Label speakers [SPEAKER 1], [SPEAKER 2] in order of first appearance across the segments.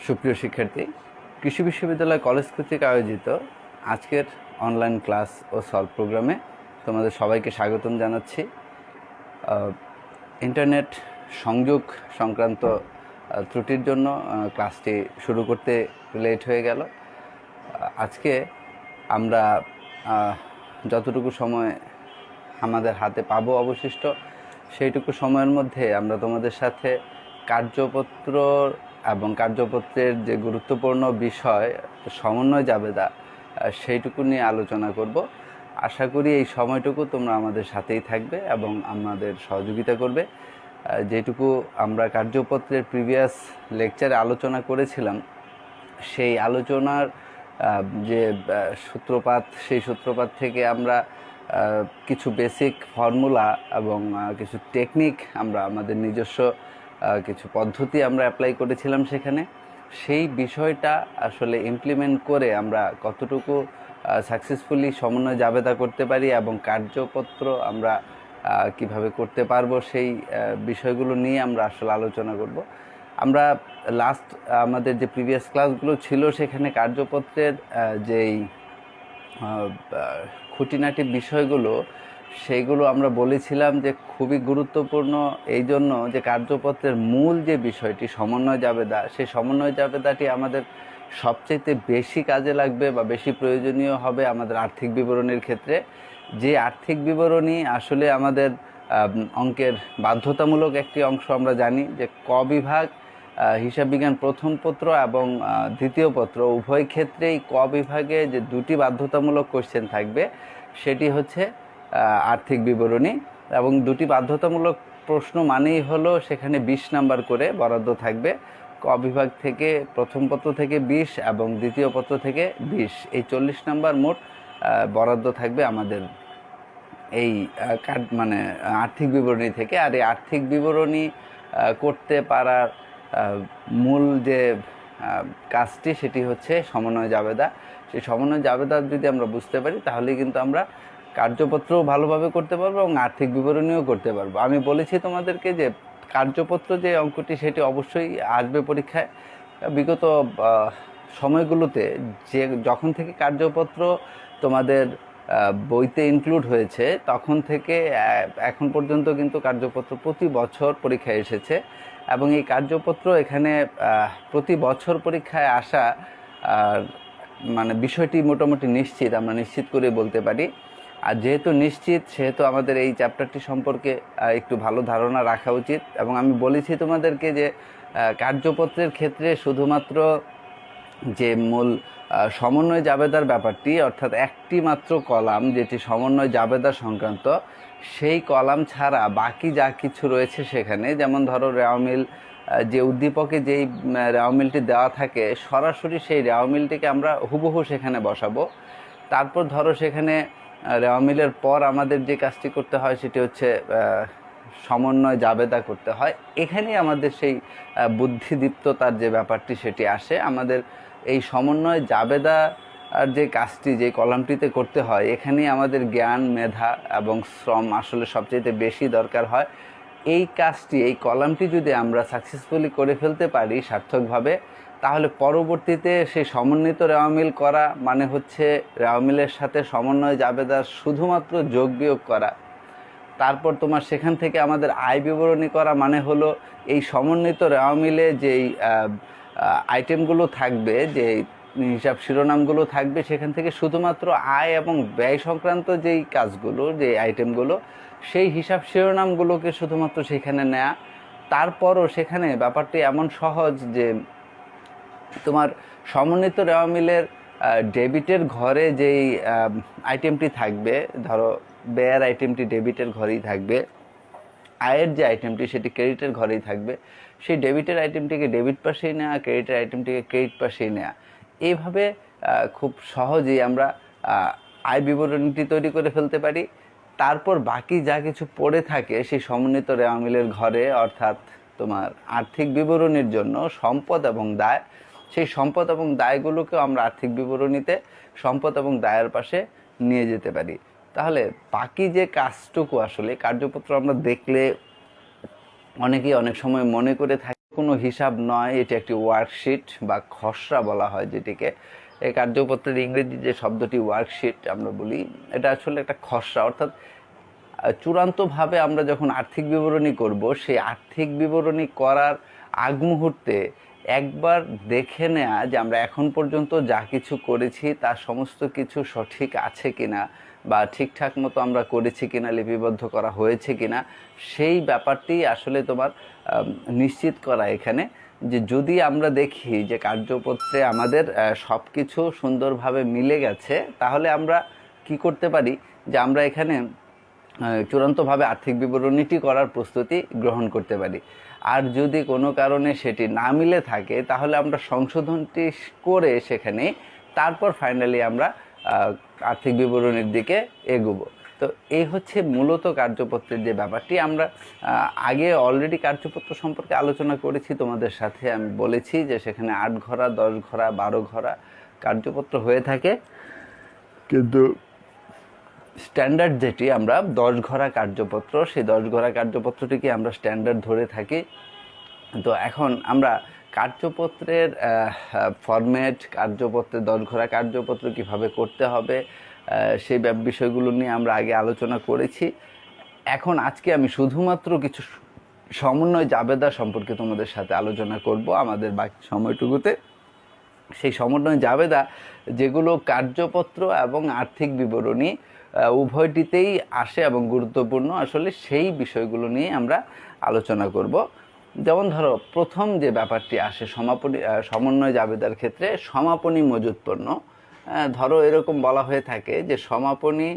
[SPEAKER 1] সুপ্রিয় শিক্ষার্থী, কৃষি বিশ্ববিদ্যালয় কলেজ কর্তৃক আয়োজিত আজকের অনলাইন ক্লাস ও সলভ প্রোগ্রামে তোমাদের সবাইকে স্বাগতম জানাচ্ছি। ইন্টারনেট সংযোগ সংক্রান্ত ত্রুটির জন্য ক্লাসটি শুরু করতে লেট হয়ে গেল। আজকে আমরা যতটুকু সময় আমাদের হাতে পাবো অবশিষ্ট, সেইটুকু সময়ের মধ্যে আমরা তোমাদের সাথে কার্যপত্র এবং কার্যপত্রের যে গুরুত্বপূর্ণ বিষয় সমন্বয় জাবেদা সেইটুকু নিয়ে আলোচনা করব। আশা করি এই সময়টুকু তোমরা আমাদের সাথেই থাকবে এবং আমাদের সহযোগিতা করবে। যেটুকু আমরা কার্যপত্রের প্রিভিয়াস লেকচারে আলোচনা করেছিলাম, সেই আলোচনার যে সূত্রপাত, সেই সূত্রপাত থেকে আমরা কিছু বেসিক ফর্মুলা এবং কিছু টেকনিক, আমরা আমাদের নিজস্ব কিছু পদ্ধতি আমরা অ্যাপ্লাই করেছিলাম সেখানে। সেই বিষয়টা আসলে ইমপ্লিমেন্ট করে আমরা কতটুকু সাকসেসফুলি সমন্বয় জাবেদা করতে পারি এবং কার্যপত্র আমরা কিভাবে করতে পারবো, সেই বিষয়গুলো নিয়ে আমরা আসলে আলোচনা করব। আমরা লাস্ট আমাদের যে প্রিভিয়াস ক্লাসগুলো ছিল সেখানে কার্যপত্রের যেই খুঁটিনাটি বিষয়গুলো, সেইগুলো আমরা বলেছিলাম যে খুবই গুরুত্বপূর্ণ এই জন্য যে কার্যপত্রের মূল যে বিষয়টি সমন্বয় জাবেদা, সেই সমন্বয় জাবেদাটি আমাদের সবচেয়ে বেশি কাজে লাগবে বা বেশি প্রয়োজনীয় হবে আমাদের আর্থিক বিবরণীর ক্ষেত্রে। যে আর্থিক বিবরণী আসলে আমাদের অঙ্কের বাধ্যতামূলক একটি অংশ। আমরা জানি যে ক বিভাগ হিসাব বিজ্ঞান প্রথম পত্র এবং দ্বিতীয় পত্র উভয় ক্ষেত্রেই ক বিভাগে যে দুটি বাধ্যতামূলক কোশ্চেন থাকবে সেটি হচ্ছে আর্থিক বিবরণী, এবং দুটি বাধ্যতামূলক প্রশ্ন মানেই হলো সেখানে 20 নাম্বার করে বরাদ্দ থাকবে। ক বিভাগ থেকে প্রথম পত্র থেকে 20 এবং দ্বিতীয় পত্র থেকে 20, এই 40 নাম্বার মোট বরাদ্দ থাকবে আমাদের এই মানে আর্থিক বিবরণী থেকে। আর এই আর্থিক বিবরণী করতে পারার মূল যে কাজটি সেটি হচ্ছে সমন্বয় জাবেদা। সেই সমন্বয় জাবেদা যদি আমরা বুঝতে পারি তাহলে কিন্তু আমরা কার্যপত্রও ভালোভাবে করতে পারবো এবং আর্থিক বিবরণীও করতে পারবো। আমি বলেছি তোমাদেরকে যে কার্যপত্র যে অঙ্কটি সেটি অবশ্যই আসবে পরীক্ষায়। বিগত সময়গুলোতে যে যখন থেকে কার্যপত্র তোমাদের বইতে ইনক্লুড হয়েছে তখন থেকে এখন পর্যন্ত কিন্তু কার্যপত্র প্রতি বছর পরীক্ষায় এসেছে, এবং এই কার্যপত্র এখানে প্রতি বছর পরীক্ষায় আসা মানে বিষয়টি মোটামুটি নিশ্চিত, আমরা নিশ্চিত করে বলতে পারি। আর যেহেতু নিশ্চিত, সেহেতু আমাদের এই চ্যাপ্টারটি সম্পর্কে একটু ভালো ধারণা রাখা উচিত। এবং আমি বলেছি তোমাদেরকে যে কার্যপত্রের ক্ষেত্রে শুধুমাত্র যে মূল সমন্বয় জাবেদার ব্যাপারটি, অর্থাৎ একটি মাত্র কলাম যেটি সমন্বয় জাবেদা সংক্রান্ত, সেই কলাম ছাড়া বাকি যা কিছু রয়েছে সেখানে, যেমন ধরো রেওয়ামিল, যে উদ্দীপকে যেই রেওয়ামিলটি দেওয়া থাকে সরাসরি সেই রেওয়ামিলটিকে আমরা হুবহু সেখানে বসাবো। তারপর ধরো সেখানে রেওয়ামিলের পর আমাদের যে কাজটি করতে হয় সেটি হচ্ছে সমন্বয় জাবেদা করতে হয়। এখানেই আমাদের সেই বুদ্ধিদীপ্ততার যে ব্যাপারটি সেটি আসে। আমাদের এই সমন্বয় জাবেদা আর যে কাজটি যে কলামটিতে করতে হয়, এখানেই আমাদের জ্ঞান, মেধা এবং শ্রম আসলে সবচেয়ে বেশি দরকার হয়। এই কাজটি, এই কলামটি যদি আমরা সাকসেসফুলি করে ফেলতে পারি সার্থকভাবে, তাহলে পরবর্তীতে সেই সমন্বিত রেওয়ামিল করা মানে হচ্ছে রেওয়ামিলের সাথে সমন্বয় জাবেদার শুধুমাত্র যোগ বিয়োগ করা। তারপর তোমার সেখান থেকে আমাদের আয় বিবরণী করা মানে হলো এই সমন্বিত রেওয়ামিলে যেই আইটেমগুলো থাকবে, যে হিসাব শিরোনামগুলো থাকবে, সেখান থেকে শুধুমাত্র আয় এবং ব্যয় সংক্রান্ত যেই কাজগুলো, যে আইটেমগুলো, সেই হিসাব শিরোনামগুলোকে শুধুমাত্র সেখানে নেয়া। তারপরও সেখানে ব্যাপারটি এমন সহজ যে তোমার সমন্বিত রেওয়ামিলের ডেবিটের ঘরে যেই আইটেমটি থাকবে, ধরো ব্যয়ের আইটেমটি ডেবিটের ঘরেই থাকবে, আয়ের যে আইটেমটি সেটি ক্রেডিটের ঘরেই থাকবে। সেই ডেবিটের আইটেমটিকে ডেবিট পাশেই নেওয়া, ক্রেডিটের আইটেমটিকে ক্রেডিট পাশেই নেওয়া। এইভাবে খুব সহজেই আমরা আয় বিবরণীটি তৈরি করে ফেলতে পারি। তারপর বাকি যা কিছু পড়ে থাকে সেই সমন্বিত রেওয়ামিলের ঘরে, অর্থাৎ তোমার আর্থিক বিবরণীর জন্য সম্পদ এবং দায়, সেই সম্পদ এবং দায়গুলোকেও আমরা আর্থিক বিবরণীতে সম্পদ এবং দায়ের পাশে নিয়ে যেতে পারি। তাহলে বাকি যে কাজটুকু আসলে কার্যপত্র আমরা দেখলে অনেকেই অনেক সময় মনে করে থাকি কোনো হিসাব নয়, এটি একটি ওয়ার্কশিট বা খসড়া বলা হয় যেটিকে। এই কার্যপত্রের ইংরেজি যে শব্দটি ওয়ার্কশিট আমরা বলি, এটা আসলে একটা খসড়া, অর্থাৎ চূড়ান্তভাবে আমরা যখন আর্থিক বিবরণী করব, সেই আর্থিক বিবরণী করার আগ মুহূর্তে একবার দেখে নেওয়া যে আমরা এখন পর্যন্ত যা কিছু করেছি তার সমস্ত কিছু সঠিক আছে কিনা বা ঠিকঠাক মতো আমরা করেছি কিনা, লিপিবদ্ধ করা হয়েছে কিনা, সেই ব্যাপারটি আসলে তোমার নিশ্চিত করা এখানে। যে যদি আমরা দেখি যে কার্যপত্রে আমাদের সব কিছু সুন্দরভাবে মিলে গেছে, তাহলে আমরা কি করতে পারি যে আমরা এখানে চূড়ান্তভাবে আর্থিক বিবরণীটি করার প্রস্তুতি গ্রহণ করতে পারি। আর যদি কোনো কারণে সেটি না মিলে থাকে, তাহলে আমরা সংশোধনটি করে সেখানে তারপর ফাইনালি আমরা আর্থিক বিবরণীর দিকে এগোবো। তো এই হচ্ছে মূলত কার্যপত্রের যে ব্যাপারটি। আমরা আগে অলরেডি কার্যপত্র সম্পর্কে আলোচনা করেছি তোমাদের সাথে। আমি বলেছি যে সেখানে 8 ঘরা, 10 ঘরা, 12 ঘরা কার্যপত্র হয়ে থাকে, কিন্তু স্ট্যান্ডার্ড যেটি আমরা 10 ঘরা কার্যপত্র, সেই 10 ঘরা কার্যপত্রটিকে আমরা স্ট্যান্ডার্ড ধরে থাকি। তো এখন আমরা কার্যপত্রের ফরম্যাট, কার্যপত্রের 10 ঘরা কার্যপত্র কিভাবে করতে হবে, সেই বিষয়গুলো নিয়ে আমরা আগে আলোচনা করেছি। এখন আজকে আমি শুধুমাত্র কিছু সমন্বয় জাবেদা সম্পর্কে তোমাদের সাথে আলোচনা করব আমাদের বাকি সময়টুকুতে। সেই সমন্বয় জাবেদা যেগুলো কার্যপত্র এবং আর্থিক বিবরণী উভয়টিতেই আসে এবং গুরুত্বপূর্ণ, আসলে সেই বিষয়গুলো নিয়ে আমরা আলোচনা করব। যেমন ধরো, প্রথম যে ব্যাপারটি আসে সমন্বয় জাবেদার ক্ষেত্রে, সমাপনী মজুত পণ্য। ধরো এরকম বলা হয়ে থাকে যে সমাপনী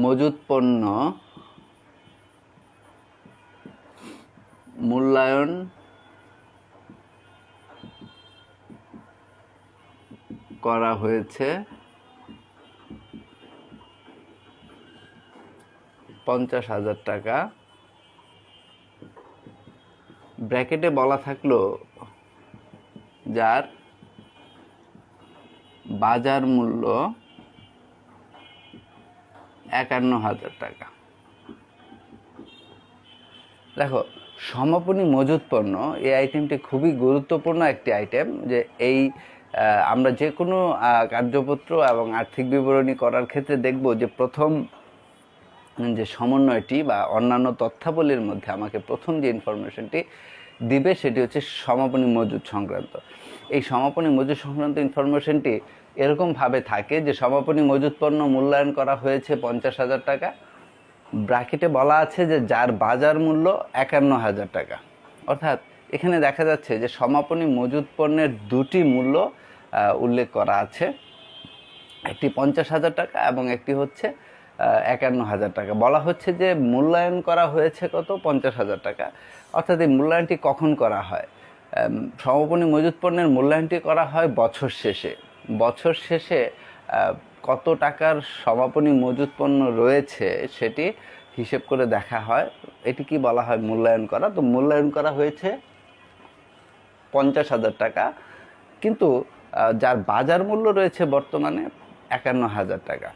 [SPEAKER 1] মজুত পণ্য মূল্যায়ন করা হয়েছে 50,000 টাকা। ব্র্যাকেটে বলা থাকলো যার বাজার মূল্য 51,000 টাকা। দেখো, সমাপনী মজুত পণ্য এই আইটেমটি খুবই গুরুত্বপূর্ণ একটি আইটেম। যে এই আমরা যে কোনো কার্যপত্র এবং আর্থিক বিবরণী করার ক্ষেত্রে দেখব যে প্রথম যে সমন্বয়টি বা অন্যান্য তথ্যাবলীর মধ্যে আমাকে প্রথম যে ইনফরমেশনটি দিবে সেটি হচ্ছে সমাপনী মজুত সংক্রান্ত। এই সমাপনী মজুত সংক্রান্ত ইনফরমেশনটি এরকমভাবে থাকে যে সমাপনী মজুত পণ্য মূল্যায়ন করা হয়েছে 50,000 টাকা। ব্র্যাকেটে বলা আছে যে যার বাজার মূল্য 51,000 টাকা। অর্থাৎ এখানে দেখা যাচ্ছে যে সমাপনী মজুত পণ্যের দুটি মূল্য উল্লেখ করা আছে, একটি 50,000 টাকা এবং একটি হচ্ছে 51,000 টাকা। বলা হচ্ছে যে মূল্যায়ন করা হয়েছে কত? 50,000 টাকা। অর্থাৎ এই মূল্যায়নটি কখন করা হয়? সমাপনী মজুত পণ্যের মূল্যায়নটি করা হয় বছর শেষে। বছর শেষে কত টাকার সমাপনী মজুত পণ্য রয়েছে সেটি হিসেব করে দেখা হয়। এটি কি বলা হয়? মূল্যায়ন করা। তো মূল্যায়ন করা হয়েছে 50,000 টাকা, কিন্তু যার বাজার মূল্য রয়েছে বর্তমানে 51,000 টাকা।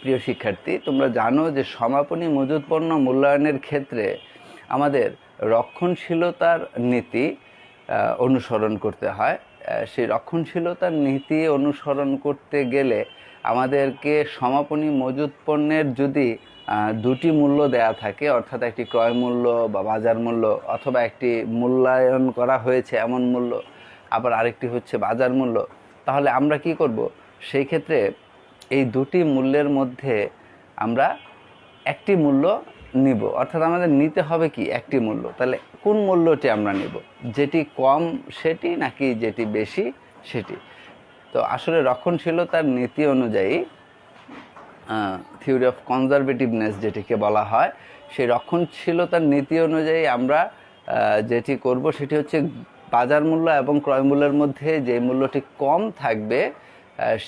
[SPEAKER 1] প্রিয় শিক্ষার্থী, তোমরা জানো যে সমাপনী মজুত পণ্য মূল্যায়নের ক্ষেত্রে আমাদের রক্ষণশীলতার নীতি অনুসরণ করতে হয়। সেই রক্ষণশীলতার নীতি অনুসরণ করতে গেলে আমাদেরকে সমাপনী মজুত পণ্যের যদি দুটি মূল্য দেয়া থাকে, অর্থাৎ একটি ক্রয় মূল্য বা বাজার মূল্য, অথবা একটি মূল্যায়ন করা হয়েছে এমন মূল্য, আবার আরেকটি হচ্ছে বাজার মূল্য, তাহলে আমরা কি করব? সেই ক্ষেত্রে এই দুটি মূল্যের মধ্যে আমরা একটি মূল্য নিব। অর্থাৎ আমাদের নিতে হবে কি? একটি মূল্য। তাহলে কোন মূল্যটি আমরা নিব? যেটি কম সেটি নাকি যেটি বেশি সেটি? তো আসলে রক্ষণশীলতার নীতি অনুযায়ী, থিওরি অফ কনজারভেটিভনেস যেটিকে বলা হয়, সেই রক্ষণশীলতার নীতি অনুযায়ী আমরা যেটি করব সেটি হচ্ছে বাজার মূল্য এবং ক্রয় মূল্যের মধ্যে যে মূল্যটি কম থাকবে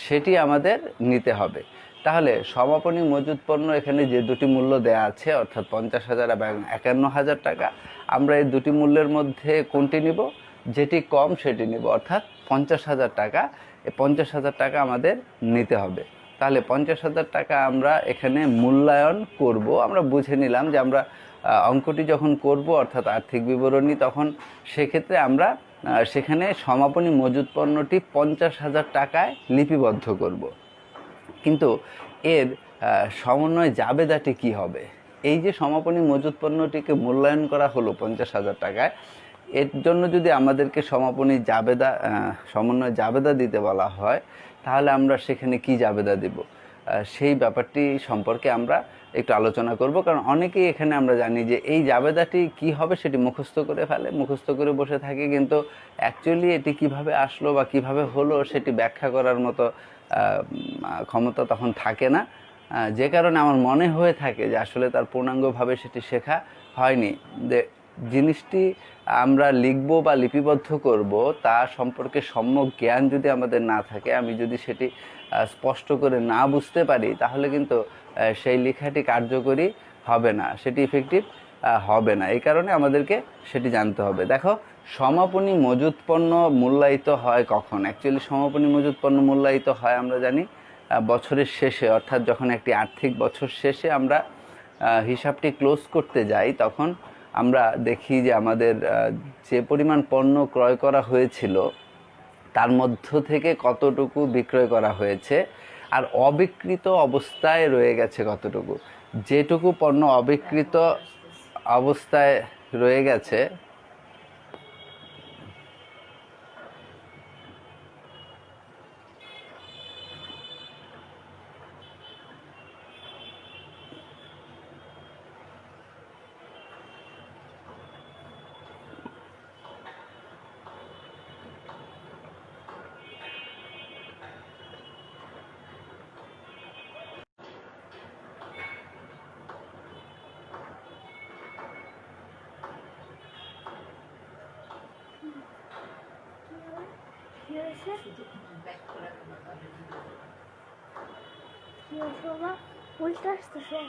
[SPEAKER 1] সেটি আমাদের নিতে হবে। তাহলে সমাপনী মজুত পণ্য এখানে যে দুটি মূল্য দেয়া আছে, অর্থাৎ 50,000 এবং 51,000 টাকা, আমরা এই দুটি মূল্যের মধ্যে কোনটি নিব? যেটি কম সেটি নিব, অর্থাৎ 50,000 টাকা। এই 50,000 টাকা আমাদের নিতে হবে। তাহলে 50,000 টাকা আমরা এখানে মূল্যায়ন করব। আমরা বুঝে নিলাম যে আমরা অঙ্কটি যখন করব অর্থাৎ আর্থিক বিবরণী, তখন সেক্ষেত্রে আমরা সেখানে সমাপনী মজুত পণ্যটি 50,000 টাকায় লিপিবদ্ধ করব। কিন্তু এর সমন্বয় জাবেদাটি কি হবে? এই যে সমাপনী মজুত পণ্যটিকে মূল্যায়ন করা হলো 50,000 টাকায়, এর জন্য যদি আমাদেরকে সমাপনী জাবেদা সমন্বয় জাবেদা দিতে বলা হয়, তাহলে আমরা সেখানে কি জাবেদা দেব, সেই ব্যাপারটি সম্পর্কে আমরা একটু আলোচনা করব। কারণ অনেকেই এখানে আমরা জানি যে এই জাবেদাটি কি হবে সেটি মুখস্থ করে ফেলে, মুখস্থ করে বসে থাকে, কিন্তু অ্যাকচুয়ালি এটি কিভাবে আসলো বা কিভাবে হলো সেটি ব্যাখ্যা করার মতো ক্ষমতা তখন থাকে না, যে কারণে আমার মনে হয়ে থাকে যে আসলে তার পূর্ণাঙ্গভাবে সেটি শেখা হয়নি। যে জিনিসটি আমরা লিখব বা লিপিবদ্ধ করব তা সম্পর্কে সম্যক জ্ঞান যদি আমাদের না থাকে, আমি যদি সেটি স্পষ্ট করে না বুঝতে পারি, তাহলে কিন্তু সেই লেখাটি কার্যকরী হবে না, সেটি ইফেক্টিভ হবে না। এই কারণে আমাদেরকে সেটি জানতে হবে। দেখো, সমাপনী মজুত পণ্য মূল্যায়িত হয় কখন? অ্যাকচুয়ালি সমাপনী মজুত পণ্য মূল্যায়িত হয় আমরা জানি বছরের শেষে, অর্থাৎ যখন একটি আর্থিক বছর শেষে আমরা হিসাবটি ক্লোজ করতে যাই, তখন আমরা দেখি যে আমাদের যে পরিমাণ পণ্য ক্রয় করা হয়েছিল তার মধ্য থেকে কতটুকু বিক্রয় করা হয়েছে আর অবিকৃত অবস্থায় রয়ে গেছে কতটুকু। যেটুকু পণ্য অবিকৃত অবস্থায় রয়ে গেছে
[SPEAKER 2] কি হয়েছে বাবা? উল্টা আসতেছে।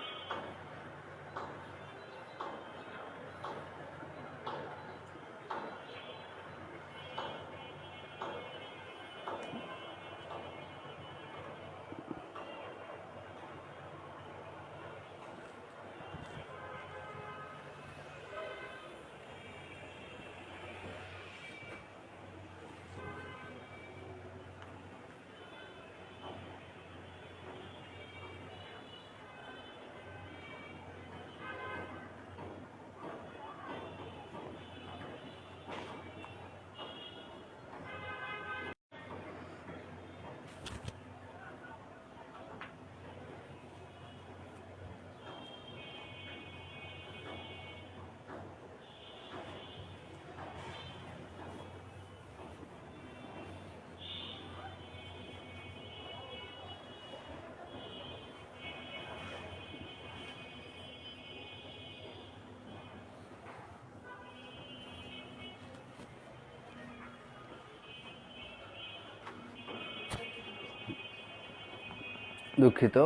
[SPEAKER 2] দুঃখিত,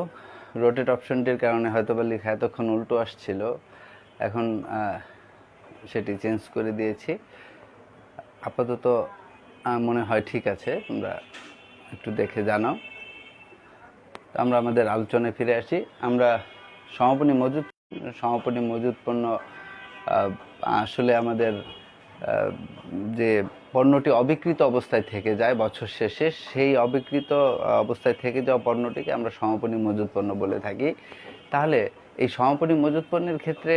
[SPEAKER 2] রোটেট অপশনটির কারণে হয়তো বা লেখা এতক্ষণ উল্টো আসছিল, এখন সেটি চেঞ্জ করে দিয়েছি। আপাতত মনে হয় ঠিক আছে, তোমরা একটু দেখে জানাও। আমরা আমাদের আলোচনায় ফিরে আসি। আমরা সমাপনী মজুত পণ্য আসলে আমাদের যে পণ্যটি অবিকৃত অবস্থায় থেকে যায় বছর শেষে, সেই অবিকৃত অবস্থায় থেকে যাওয়া পণ্যটিকে আমরা সমাপনী মজুত পণ্য বলে থাকি। তাহলে এই সমাপনী মজুত পণ্যের ক্ষেত্রে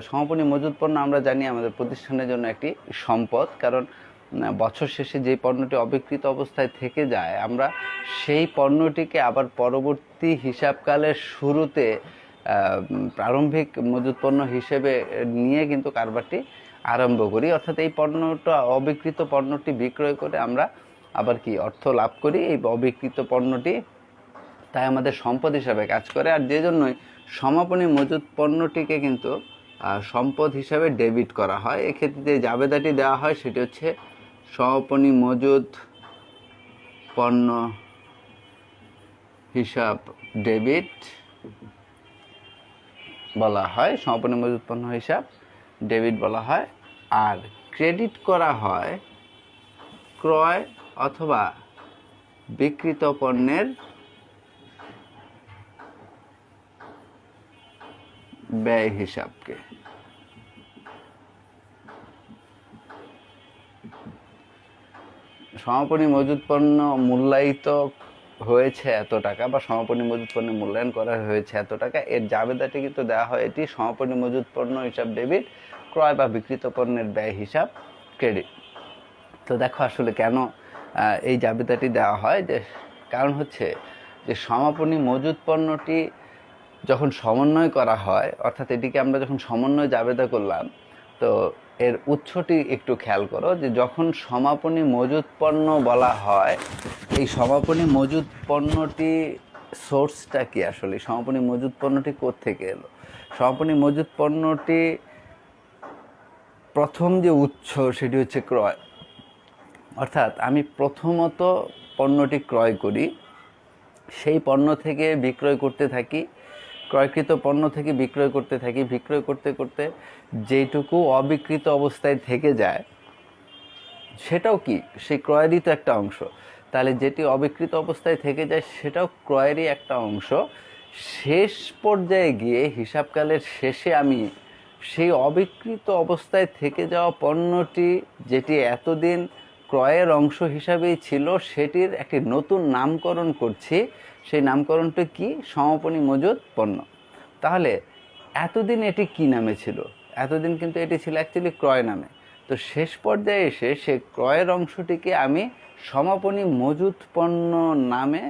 [SPEAKER 2] সমাপনী মজুত পণ্য আমরা জানি আমাদের প্রতিষ্ঠানের জন্য একটি সম্পদ, কারণ বছর শেষে যে পণ্যটি অবিকৃত অবস্থায় থেকে যায়, আমরা সেই পণ্যটিকে আবার পরবর্তী হিসাবকালের শুরুতে প্রারম্ভিক মজুত পণ্য হিসেবে নিয়ে কিন্তু কারবারটি আরম্ভ করি। অর্থাৎ এই পণ্যটা অবিকৃত পণ্যটি বিক্রয় করে আমরা আবার কি অর্থ লাভ করি। এই অবিকৃত পণ্যটি তাই আমাদের সম্পদ হিসাবে কাজ করে, আর যে জন্যই সমাপনী মজুত পণ্যটিকে কিন্তু সম্পদ হিসাবে ডেবিট করা হয়। এক্ষেত্রে যে জাবেদাটি দেওয়া হয় সেটি হচ্ছে সমাপনী মজুত পণ্য হিসাব ডেবিট বলা হয়, সমাপনী মজুত পণ্য হিসাব ডেবিট বলা হয়। আর ক্রেডিট করা হয় ক্রয় অথবা বিক্রিত পণ্যের
[SPEAKER 1] ব্যয় হিসাবকে। সমাপনী মজুত পণ্য মূল্যায়িত হয়েছে এত টাকা বা সমাপনী মজুত পণ্য মূল্যায়ন করা হয়েছে এত টাকা, এর জাবেদাটি কিন্তু দেওয়া হয় এটি সমাপনী মজুত পণ্য হিসাব ডেবিট, ক্রয় বা বিক্রিত পণ্যের ব্যয় হিসাব ক্রেডিট। তো দেখো আসলে কেন এই জাবেদাটি দেওয়া হয়, যে কারণ হচ্ছে যে সমাপনী মজুত পণ্যটি যখন সমন্বয় করা হয়, অর্থাৎ এটিকে আমরা যখন সমন্বয় জাবেদা করলাম, তো এর উৎসটি একটু খেয়াল করো, যে যখন সমাপনী মজুত পণ্য বলা হয়, এই সমাপনী মজুত পণ্যটি সোর্সটা কি, আসলে সমাপনী মজুত পণ্যটি কোত্থেকে এলো? সমাপনী মজুত পণ্যটি প্রথম যে উৎস সেটি হচ্ছে ক্রয়, অর্থাৎ আমি প্রথমত পণ্যটি ক্রয় করি, সেই পণ্য থেকে বিক্রয় করতে থাকি, ক্রয়কৃত পণ্য থেকে বিক্রয় করতে থাকি, বিক্রয় করতে করতে যেটুকু অবিকৃত অবস্থায় থেকে যায় সেটাও কি সেই ক্রয়েরই তো একটা অংশ। তাহলে যেটি অবিকৃত অবস্থায় থেকে যায় সেটাও ক্রয়েরই একটা অংশ। শেষ পর্যায়ে গিয়ে হিসাবকালের শেষে আমি সেই অবিকৃত অবস্থায় থেকে যাওয়া পণ্যটি, যেটি এতদিন ক্রয়ের অংশ হিসাবেই ছিল, সেটির একটি নতুন নামকরণ করছি। সেই নামকরণটি কি? সমাপনী মজুত পণ্য। তাহলে এতদিন এটি কি নামে ছিল? এতদিন কিন্তু এটি ছিল অ্যাকচুয়ালি ক্রয় নামে। তো শেষ পর্যায়ে এসে সে ক্রয়ের অংশটিকে আমি সমাপনী মজুত পণ্য নামে,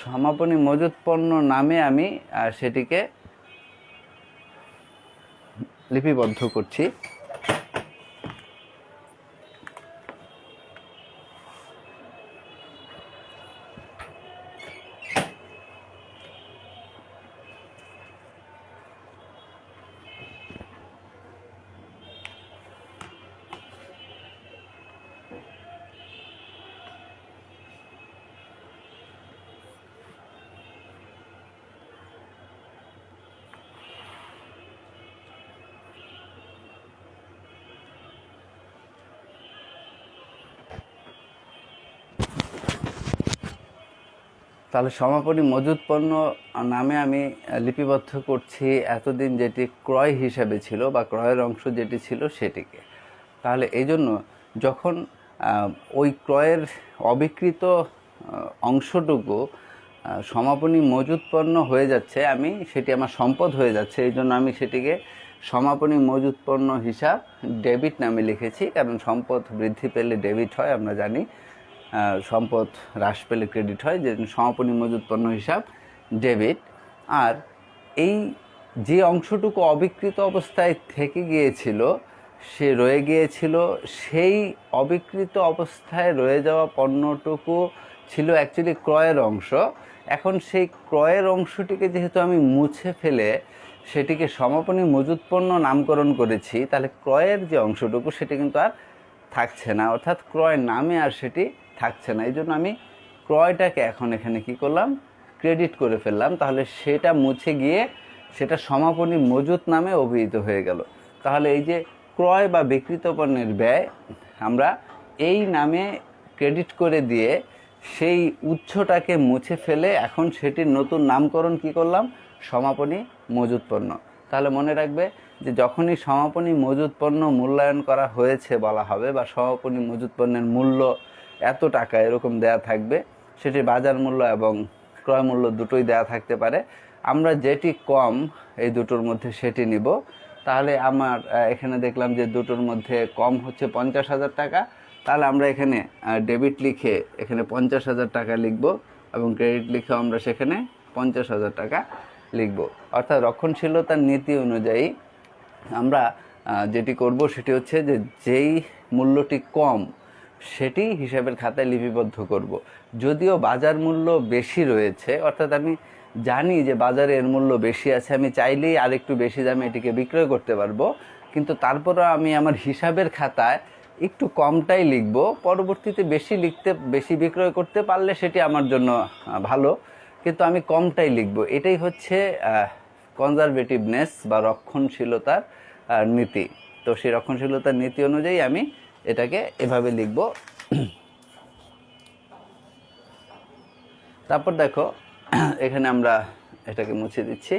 [SPEAKER 1] সমাপনী মজুত পণ্য নামে আমি সেটিকে লিপিবদ্ধ করছি। তাহলে সমাপনী মজুত পণ্য নামে আমি লিপিবদ্ধ করছি এতদিন যেটি ক্রয় হিসাবে ছিল বা ক্রয়ের অংশ যেটি ছিল সেটিকে। তাহলে এই জন্য যখন ওই ক্রয়ের অবিকৃত অংশটুকু সমাপনী মজুত পণ্য হয়ে যাচ্ছে, আমি সেটি আমার সম্পদ হয়ে যাচ্ছে, এই জন্য আমি সেটিকে সমাপনী মজুত পণ্য হিসাব ডেবিট নামে লিখেছি। কারণ সম্পদ বৃদ্ধি পেলে ডেবিট হয়, আমরা জানি, সম্পদ হ্রাস পেলে ক্রেডিট হয়, যে সমাপনী মজুত পণ্য হিসাব ডেবিট। আর এই যে অংশটুকু অবিকৃত অবস্থায় থেকে গিয়েছিল, সে রয়ে গিয়েছিল, সেই অবিকৃত অবস্থায় রয়ে যাওয়া পণ্যটুকু ছিল অ্যাকচুয়ালি ক্রয়ের অংশ। এখন সেই ক্রয়ের অংশটিকে যেহেতু আমি মুছে ফেলে সেটিকে সমাপনী মজুত পণ্য নামকরণ করেছি, তাহলে ক্রয়ের যে অংশটুকু সেটি কিন্তু আর থাকছে না, অর্থাৎ ক্রয় নামে আর সেটি থাকছে না। এই জন্য আমি ক্রয়টাকে এখন এখানে কি করলাম? ক্রেডিট করে ফেললাম। তাহলে সেটা মুছে গিয়ে সেটা সমাপনী মজুত নামে অভিহিত হয়ে গেল। তাহলে এই যে ক্রয় বা বিক্রিত পণ্যের ব্যয় আমরা এই নামে ক্রেডিট করে দিয়ে সেই উৎসটাকে মুছে ফেলে এখন সেটির নতুন নামকরণ কি করলাম? সমাপনী মজুত পণ্য। তাহলে মনে রাখবে যে যখনই সমাপনী মজুত পণ্য মূল্যায়ন করা হয়েছে বলা হবে, বা সমাপনী মজুত পণ্যের মূল্য এত টাকা এরকম দেয়া থাকবে, সেটি বাজার মূল্য এবং ক্রয় মূল্য দুটোই দেয়া থাকতে পারে। আমরা যেটি কম এই দুটোর মধ্যে সেটি নিব। তাহলে আমার এখানে দেখলাম যে দুটোর মধ্যে কম হচ্ছে 50,000 টাকা। তাহলে আমরা এখানে ডেবিট লিখে এখানে 50,000 টাকা লিখব এবং ক্রেডিট লিখে আমরা সেখানে 50,000 টাকা লিখব। অর্থাৎ রক্ষণশীলতার নীতি অনুযায়ী আমরা যেটি করব সেটি হচ্ছে যে যেই মূল্যটি কম সেটি হিসাবের খাতায় লিপিবদ্ধ করব। যদিও বাজার মূল্য বেশি রয়েছে, অর্থাৎ আমি জানি যে বাজারে এর মূল্য বেশি আছে, আমি চাইলেই আরেকটু বেশি দামে এটিকে বিক্রয় করতে পারবো, কিন্তু তারপরও আমি আমার হিসাবের খাতায় একটু কমটাই লিখব। পরবর্তীতে বেশি বিক্রয় করতে পারলে সেটি আমার জন্য ভালো, কিন্তু আমি কমটাই লিখব। এটাই হচ্ছে কনজারভেটিভনেস বা রক্ষণশীলতার নীতি। তো সেই রক্ষণশীলতার নীতি অনুযায়ী আমি এটাকে এভাবে লিখব। তারপর দেখো এখানে আমরা এটাকে মুছে দিচ্ছি।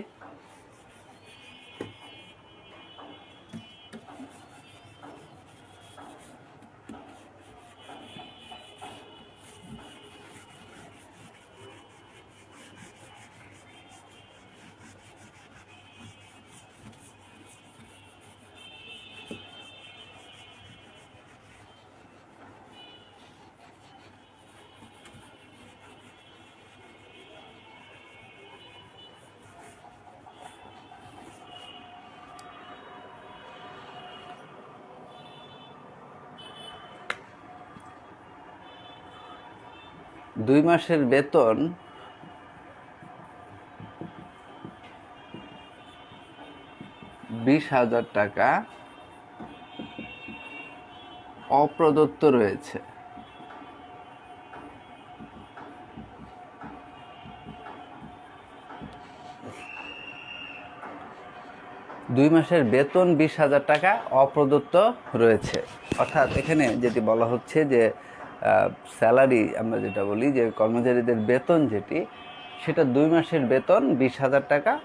[SPEAKER 1] দুই মাসের বেতন $20,000 অপ্রদত্ত রয়েছে। দুই মাসের বেতন $20,000 অপ্রদত্ত রয়েছে। অর্থাৎ এখানে যেটি বলা হচ্ছে যে স্যালারি, আমরা যেটা বলি যে কর্মচারীদের বেতন যেটি, সেটা 2 মাসের বেতন $20,000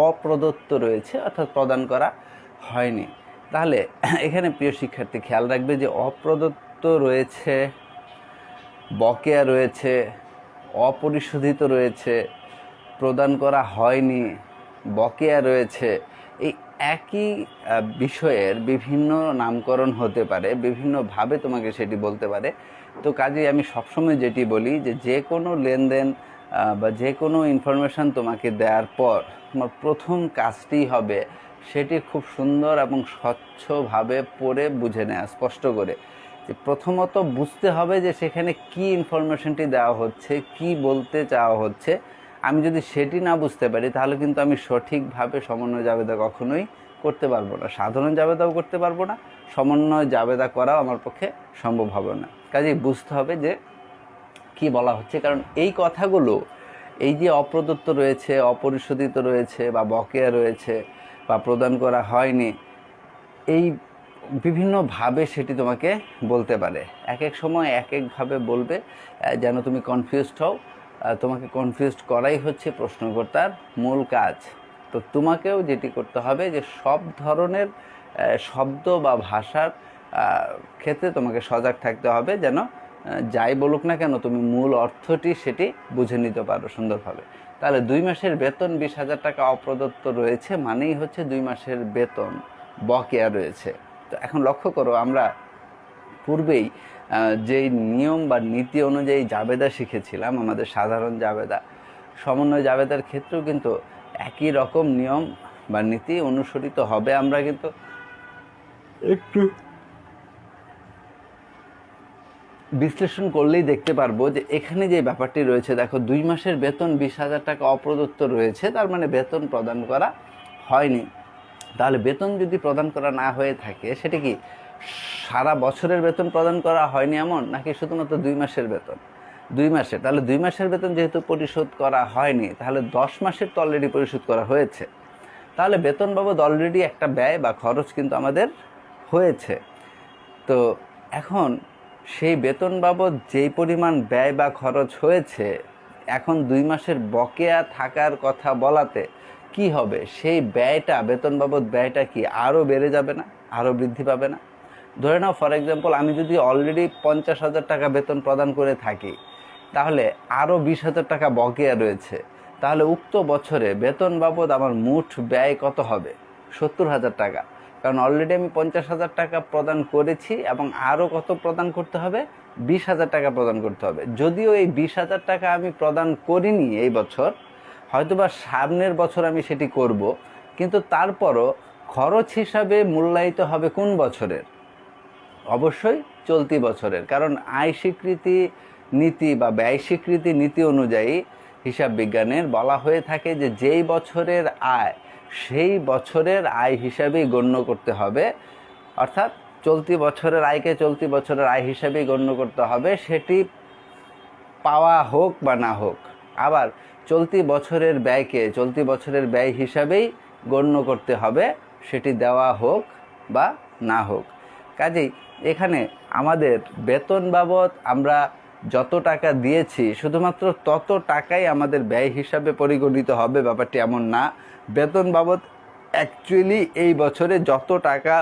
[SPEAKER 1] অপ্রদত্ত রয়েছে, অর্থাৎ প্রদান করা হয়নি। তাহলে এখানে প্রিয় শিক্ষার্থী খেয়াল রাখবে যে অপ্রদত্ত রয়েছে, বকেয়া রয়েছে, অপরিশোধিত রয়েছে, প্রদান করা হয়নি, বকেয়া রয়েছে। এই একই বিষয়ের বিভিন্ন নামকরণ হতে পারে, বিভিন্নভাবে তোমাকে সেটি বলতে পারে। তো কাজেই আমি সবসময় যেটি বলি যে কোনো লেনদেন বা যে কোনো ইনফরমেশান তোমাকে দেওয়ার পর তোমার প্রথম কাজটি হবে সেটি খুব সুন্দর এবং স্বচ্ছভাবে পড়ে বুঝে নেওয়া, স্পষ্ট করে। যে প্রথমত বুঝতে হবে যে সেখানে কি ইনফরমেশনটি দেওয়া হচ্ছে, কি বলতে চাওয়া হচ্ছে। আমি যদি সেটি না বুঝতে পারি তাহলে কিন্তু আমি সঠিকভাবে সমন্বয় জাবেদা কখনোই করতে পারবো না, সাধারণ জাবেদাও করতে পারবো না, সমন্বয় জাবেদা করাও আমার পক্ষে সম্ভব হবে না। কাজেই বুঝতে হবে যে কি বলা হচ্ছে, কারণ এই কথাগুলো, এই যে অপ্রদত্ত রয়েছে, অপরিশোধিত রয়েছে, বা বকেয়া রয়েছে, বা প্রদান করা হয়নি, এই বিভিন্নভাবে সেটি তোমাকে বলতে পারে। এক এক সময় এক একভাবে বলবে, যেন তুমি কনফিউজড হও। তোমাকে কনফিউজড করাই হচ্ছে প্রশ্নকর্তার মূল কাজ। তো তোমাকেও যেটি করতে হবে যে সব ধরনের শব্দ বা ভাষার ক্ষেত্রে তোমাকে সজাগ থাকতে হবে, যেন যাই বলুক না কেন তুমি মূল অর্থটি সেটি বুঝে নিতে পারো সুন্দরভাবে। তাহলে 2 মাসের বেতন $20,000 অপ্রদত্ত রয়েছে, মানেই হচ্ছে 2 মাসের বেতন বকেয়া রয়েছে। তো এখন লক্ষ্য করো, আমরা পূর্বেই যেই নিয়ম বা নীতি অনুযায়ী জাবেদা শিখেছিলাম, আমাদের সাধারণ জাবেদা, সমন্বয় জাবেদার ক্ষেত্রেও কিন্তু একই রকম নিয়ম বা নীতি অনুসরিত হবে। আমরা কিন্তু একটু বিশ্লেষণ করলেই দেখতে পারবো যে এখানে যে ব্যাপারটি রয়েছে, দেখো 2 মাসের বেতন $20,000 অপ্রদত্ত রয়েছে, তার মানে বেতন প্রদান করা হয়নি। তাহলে বেতন যদি প্রদান করা না হয়ে থাকে, সেটা কি সারা বছরের বেতন প্রদান করা হয়নি এমন, নাকি শুধুমাত্র 2 মাসের বেতন? 2 মাসের। তাহলে 2 মাসের বেতন যেহেতু পরিশোধ করা হয়নি, তাহলে 10 মাসের তো অলরেডি পরিশোধ করা হয়েছে। তাহলে বেতন বাবদ অলরেডি একটা ব্যয় বা খরচ কিন্তু আমাদের হয়েছে। তো এখন সেই বেতন বাবদ যেই পরিমাণ ব্যয় বা খরচ হয়েছে, এখন 2 মাসের বকেয়া থাকার কথা বলাতে কি হবে, সেই ব্যয়টা, বেতন বাবদ ব্যয়টা কি আরও বেড়ে যাবে না, আরও বৃদ্ধি পাবে না? ধরে নাও ফর এক্সাম্পল আমি যদি অলরেডি $50,000 বেতন প্রদান করে থাকি, তাহলে আরও $20,000 বকেয়া রয়েছে। তাহলে উক্ত বছরে বেতন বাবদ আমার মোট ব্যয় কত হবে? $70,000। কারণ অলরেডি আমি $50,000 প্রদান করেছি এবং আরও কত প্রদান করতে হবে? $20,000 প্রদান করতে হবে। যদিও এই $20,000 আমি প্রদান করিনি এই বছর, হয়তোবা সামনের বছর আমি সেটি করব, কিন্তু তারপরও খরচ হিসাবে মূল্যায়িত হবে কোন বছরের? অবশ্যই চলতি বছরের। কারণ আয় স্বীকৃতি নীতি বা ব্যয় স্বীকৃতি নীতি অনুযায়ী হিসাব বিজ্ঞানের বলা হয়ে থাকে যে যেই বছরের আয় সেই বছরের আয় হিসাবেই গণ্য করতে হবে। অর্থাৎ চলতি বছরের আয়কে চলতি বছরের আয় হিসাবেই গণ্য করতে হবে, সেটি পাওয়া হোক বা না হোক। আবার চলতি বছরের ব্যয়কে চলতি বছরের ব্যয় হিসাবেই গণ্য করতে হবে, সেটি দেওয়া হোক বা না হোক। কাজেই এখানে আমাদের বেতন বাবদ আমরা যত টাকা দিয়েছি শুধুমাত্র তত টাকাই আমাদের ব্যয় হিসাবে পরিগণিত হবে, ব্যাপারটি এমন না। বেতন বাবদ অ্যাকচুয়ালি এই বছরে যত টাকা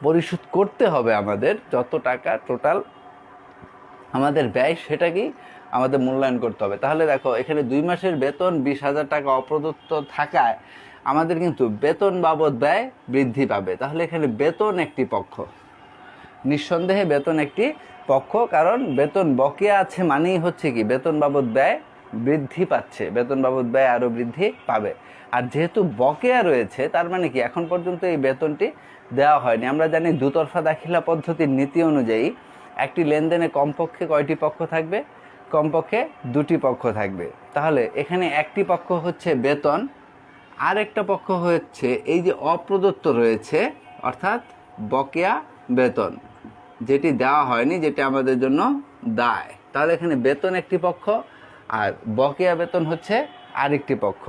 [SPEAKER 1] পরিশোধ করতে হবে, আমাদের যত টাকা টোটাল আমাদের ব্যয়, সেটাকেই আমাদের মূল্যায়ন করতে হবে। তাহলে দেখো এখানে 2 মাসের বেতন 20,000 টাকা অপ্রদত্ত থাকায় আমাদের কিন্তু বেতন বাবদ ব্যয় বৃদ্ধি পাবে। তাহলে এখানে বেতন একটি পক্ষ, নিঃসন্দেহে বেতন একটি পক্ষ, কারণ বেতন বকেয়া আছে মানেই হচ্ছে কি বেতন বাবদ ব্যয় বৃদ্ধি পাচ্ছে, বেতন বাবদ ব্যয় আরও বৃদ্ধি পাবে। আর যেহেতু বকেয়া রয়েছে তার মানে কি এখন পর্যন্ত এই বেতনটি দেওয়া হয়নি। আমরা জানি দুতরফা দাখিলা পদ্ধতির নীতি অনুযায়ী একটি লেনদেনে কমপক্ষে কয়টি পক্ষ থাকবে? কমপক্ষে 2টি পক্ষ থাকবে। তাহলে এখানে একটি পক্ষ হচ্ছে বেতন, আর একটা পক্ষ হচ্ছে এই যে অপ্রদত্ত রয়েছে, অর্থাৎ বকেয়া বেতন, যেটি দেওয়া হয়নি, যেটি আমাদের জন্য দায়। তাহলে এখানে বেতন একটি পক্ষ আর বকেয়া বেতন হচ্ছে আরেকটি পক্ষ।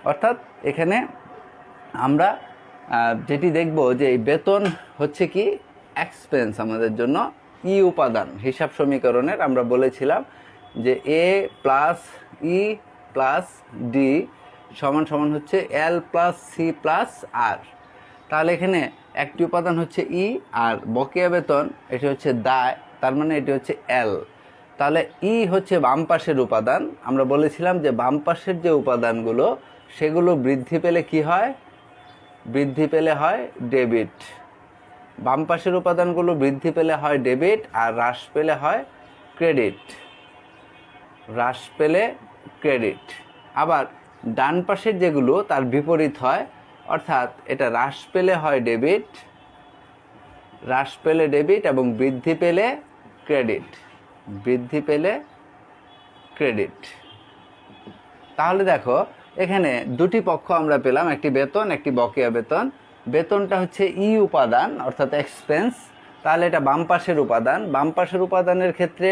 [SPEAKER 1] অর্থাৎ এখানে আমরা যেটি দেখব যে এই বেতন হচ্ছে কি এক্সপেন্স আমাদের জন্য, উপাদান হিসাব সমীকরণের আমরা বলেছিলাম যে এ প্লাস ই প্লাস ডি সমান সমান হচ্ছে এল প্লাস সি প্লাস আর। তাহলে এখানে একটি উপাদান হচ্ছে ই আর বকেয়া বেতন এটি হচ্ছে দায়, তার মানে এটি হচ্ছে এল। তাহলে ই হচ্ছে বাম পাশের উপাদান। আমরা বলেছিলাম যে বাম পাশের যে উপাদানগুলো সেগুলো বৃদ্ধি পেলে কি হয়? বৃদ্ধি পেলে হয় ডেবিট। বাম পাশের উপাদানগুলো বৃদ্ধি পেলে হয় ডেবিট আর হ্রাস পেলে হয় ক্রেডিট। হ্রাস পেলে ক্রেডিট। আবার ডান পাশের যেগুলো তার বিপরীত হয়, অর্থাৎ এটা হ্রাস পেলে হয় ডেবিট, হ্রাস পেলে ডেবিট এবং বৃদ্ধি পেলে ক্রেডিট, বৃদ্ধি পেলে ক্রেডিট। তাহলে দেখো এখানে 2টি পক্ষ আমরা পেলাম, একটি বেতন একটি বকেয়া বেতন। বেতনটা হচ্ছে ই উপাদান অর্থাৎ এক্সপেন্স, তাহলে এটা বাম পাশের উপাদান। বাম পাশের উপাদানের ক্ষেত্রে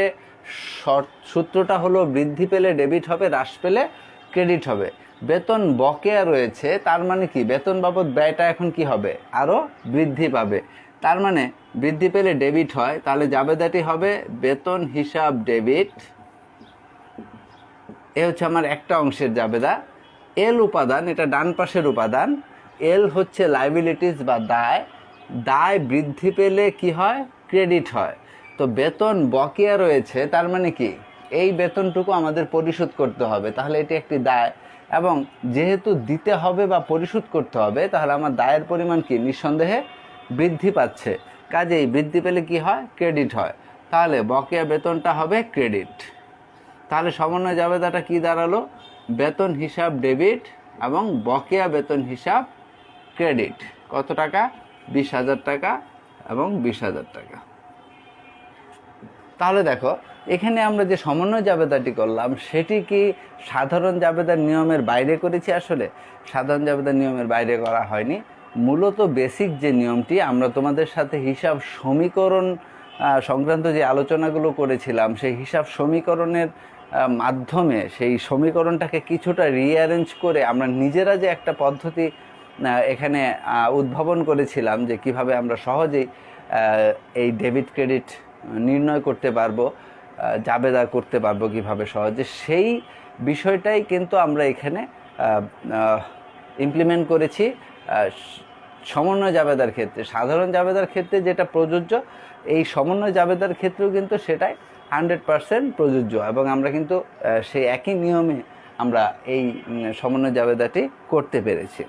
[SPEAKER 1] সূত্রটা হলো বৃদ্ধি পেলে ডেবিট হবে, হ্রাস পেলে ক্রেডিট হবে। বেতন বকেয়া রয়েছে, তার মানে কি বেতন বাবদ ব্যয়টা এখন কি হবে? আরও বৃদ্ধি পাবে। তার মানে বৃদ্ধি পেলে ডেবিট হয়, তাহলে জাবেদাটি হবে বেতন হিসাব ডেবিট। এ হচ্ছে আমার একটা অংশের জাবেদা। এল উপাদান, এটা ডান পাশের উপাদান। এল হচ্ছে লাইবিলিটিস বা দায়। দায় বৃদ্ধি পেলে কি হয়? ক্রেডিট হয়। তো বেতন বকেয়া রয়েছে, তার মানে কি এই বেতনটুকু আমাদের পরিশোধ করতে হবে, তাহলে এটি একটি দায়। এবং যেহেতু দিতে হবে বা পরিশোধ করতে হবে, তাহলে আমার দায়ের পরিমাণ কি নিঃসন্দেহে বৃদ্ধি পাচ্ছে। কাজেই বৃদ্ধি পেলে কি হয়? ক্রেডিট হয়। তাহলে বকেয়া বেতনটা হবে ক্রেডিট। তাহলে সমন্বয় জাবেদাটা কি দাঁড়ালো? বেতন হিসাব ডেবিট এবং বকেয়া বেতন হিসাব ক্রেডিট। কত টাকা? 20,000 টাকা এবং 20,000 টাকা। তাহলে দেখো এখানে আমরা যে সমন্বয় জাবেদাটি করলাম সেটি কি সাধারণ জাবেদার নিয়মের বাইরে করেছি? আসলে সাধারণ জাবেদার নিয়মের বাইরে করা হয়নি। মূলত বেসিক যে নিয়মটি আমরা তোমাদের সাথে হিসাব সমীকরণ সংক্রান্ত যে আলোচনাগুলো করেছিলাম, সেই হিসাব সমীকরণের মাধ্যমে সেই সমীকরণটাকে কিছুটা রিঅ্যারেঞ্জ করে আমরা নিজেরা যে একটা পদ্ধতি এখানে উদ্ভাবন করেছিলাম যে কিভাবে আমরা সহজেই এই ডেবিট ক্রেডিট নির্ণয় করতে পারবো, জাবেদা করতে পারবো কিভাবে সহজে, সেই বিষয়টাই কিন্তু আমরা এখানে ইমপ্লিমেন্ট করেছি সমন্বয় জাবেদার ক্ষেত্রে। সাধারণ জাবেদার ক্ষেত্রে যেটা প্রযোজ্য, এই সমন্বয় জাবেদার ক্ষেত্রেও কিন্তু সেটাই 100% প্রযোজ্য, এবং আমরা কিন্তু সেই একই নিয়মে আমরা এই সমন্বয় জাবেদাটি করতে পেরেছি।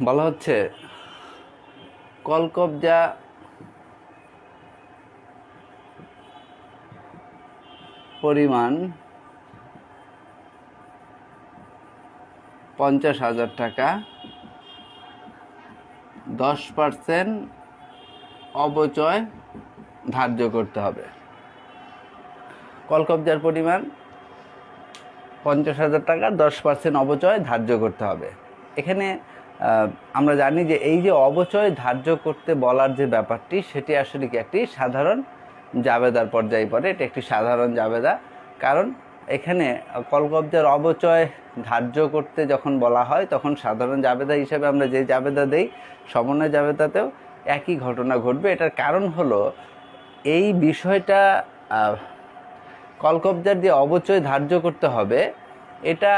[SPEAKER 1] বলা হচ্ছে কলকবজা পরিমাণ 50,000 টাকা, 10% অবচয় ধার্য করতে হবে। কলকবজার পরিমাণ 50,000 টাকার 10% অবচয় ধার্য করতে হবে। এখানে আমরা জানি যে এই যে অবচয় ধার্য করতে বলার যে ব্যাপারটি, সেটি আসলে কি একটি সাধারণ জাবেদার পর্যায়ে পড়ে। এটা একটি সাধারণ জাবেদা, কারণ এখানে কলকবজার অবচয় ধার্য করতে যখন বলা হয় তখন সাধারণ জাবেদা হিসেবে আমরা যে জাবেদা দেই, সমন্বয় জাবেদাতেও একই ঘটনা ঘটবে। এটার কারণ হলো এই বিষয়টা কলকবজার যে অবচয় ধার্য করতে হবে এটা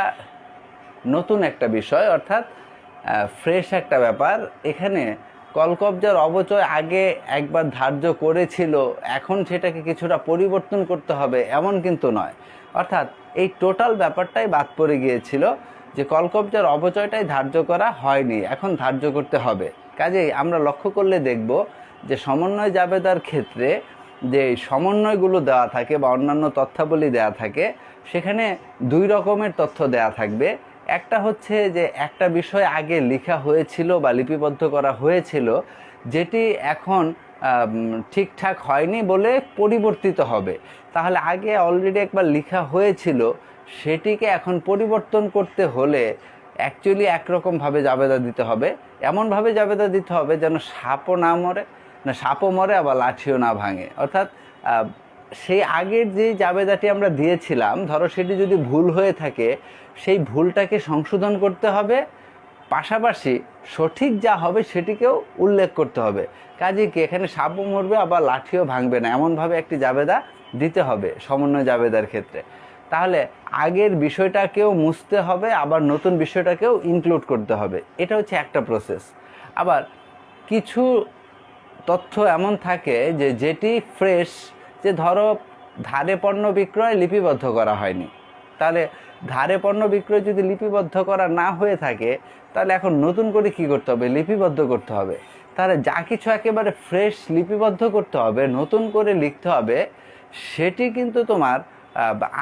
[SPEAKER 1] নতুন একটা বিষয়, অর্থাৎ ফ্রেশ একটা ব্যাপার। এখানে কলকবজার অবচয় আগে একবার ধার্য করেছিল, এখন সেটাকে কিছুটা পরিবর্তন করতে হবে এমন কিন্তু নয়। অর্থাৎ এই টোটাল ব্যাপারটাই বাদ পড়ে গিয়েছিল, যে কলকবজার অবচয়টাই ধার্য করা হয়নি, এখন ধার্য করতে হবে। কাজেই আমরা লক্ষ্য করলে দেখব যে সমন্বয় জাবেদার ক্ষেত্রে যে সমন্বয়গুলো দেওয়া থাকে বা অন্যান্য তথ্যাবলী দেওয়া থাকে, সেখানে দুই রকমের তথ্য দেওয়া থাকবে। একটা হচ্ছে যে একটা বিষয় আগে লেখা হয়েছিল বা লিপিবদ্ধ করা হয়েছিল, যেটি এখন ঠিকঠাক হয়নি বলে পরিবর্তিত হবে। তাহলে আগে অলরেডি একবার লেখা হয়েছিল, সেটিকে এখন পরিবর্তন করতে হলে অ্যাকচুয়ালি একরকমভাবে জাবেদা দিতে হবে, এমনভাবে জাবেদা দিতে হবে যেন সাপও না মরে, না সাপও মরে আবার লাঠিও না ভাঙে। অর্থাৎ সেই আগের যে জাবেদাটি আমরা দিয়েছিলাম, ধরো সেটি যদি ভুল হয়ে থাকে, সেই ভুলটাকে সংশোধন করতে হবে, পাশাপাশি সঠিক যা হবে সেটিকেও উল্লেখ করতে হবে। কাজে কি এখানে সাপও মরবে আবার লাঠিও ভাঙবে না, এমনভাবে একটি জাবেদা দিতে হবে সমন্বয় জাবেদার ক্ষেত্রে। তাহলে আগের বিষয়টাকেও মুছতে হবে, আবার নতুন বিষয়টাকেও ইনক্লুড করতে হবে। এটা হচ্ছে একটা প্রসেস। আবার কিছু তথ্য এমন থাকে যে যেটি ফ্রেশ, যে ধরো ধারে পণ্য বিক্রয় লিপিবদ্ধ করা হয়নি, তাহলে ধারে পণ্য বিক্রয় যদি লিপিবদ্ধ করা না হয়ে থাকে, তাহলে এখন নতুন করে কি করতে হবে? লিপিবদ্ধ করতে হবে। তাহলে যা কিছু একেবারে ফ্রেশ লিপিবদ্ধ করতে হবে, নতুন করে লিখতে হবে, সেটি কিন্তু তোমার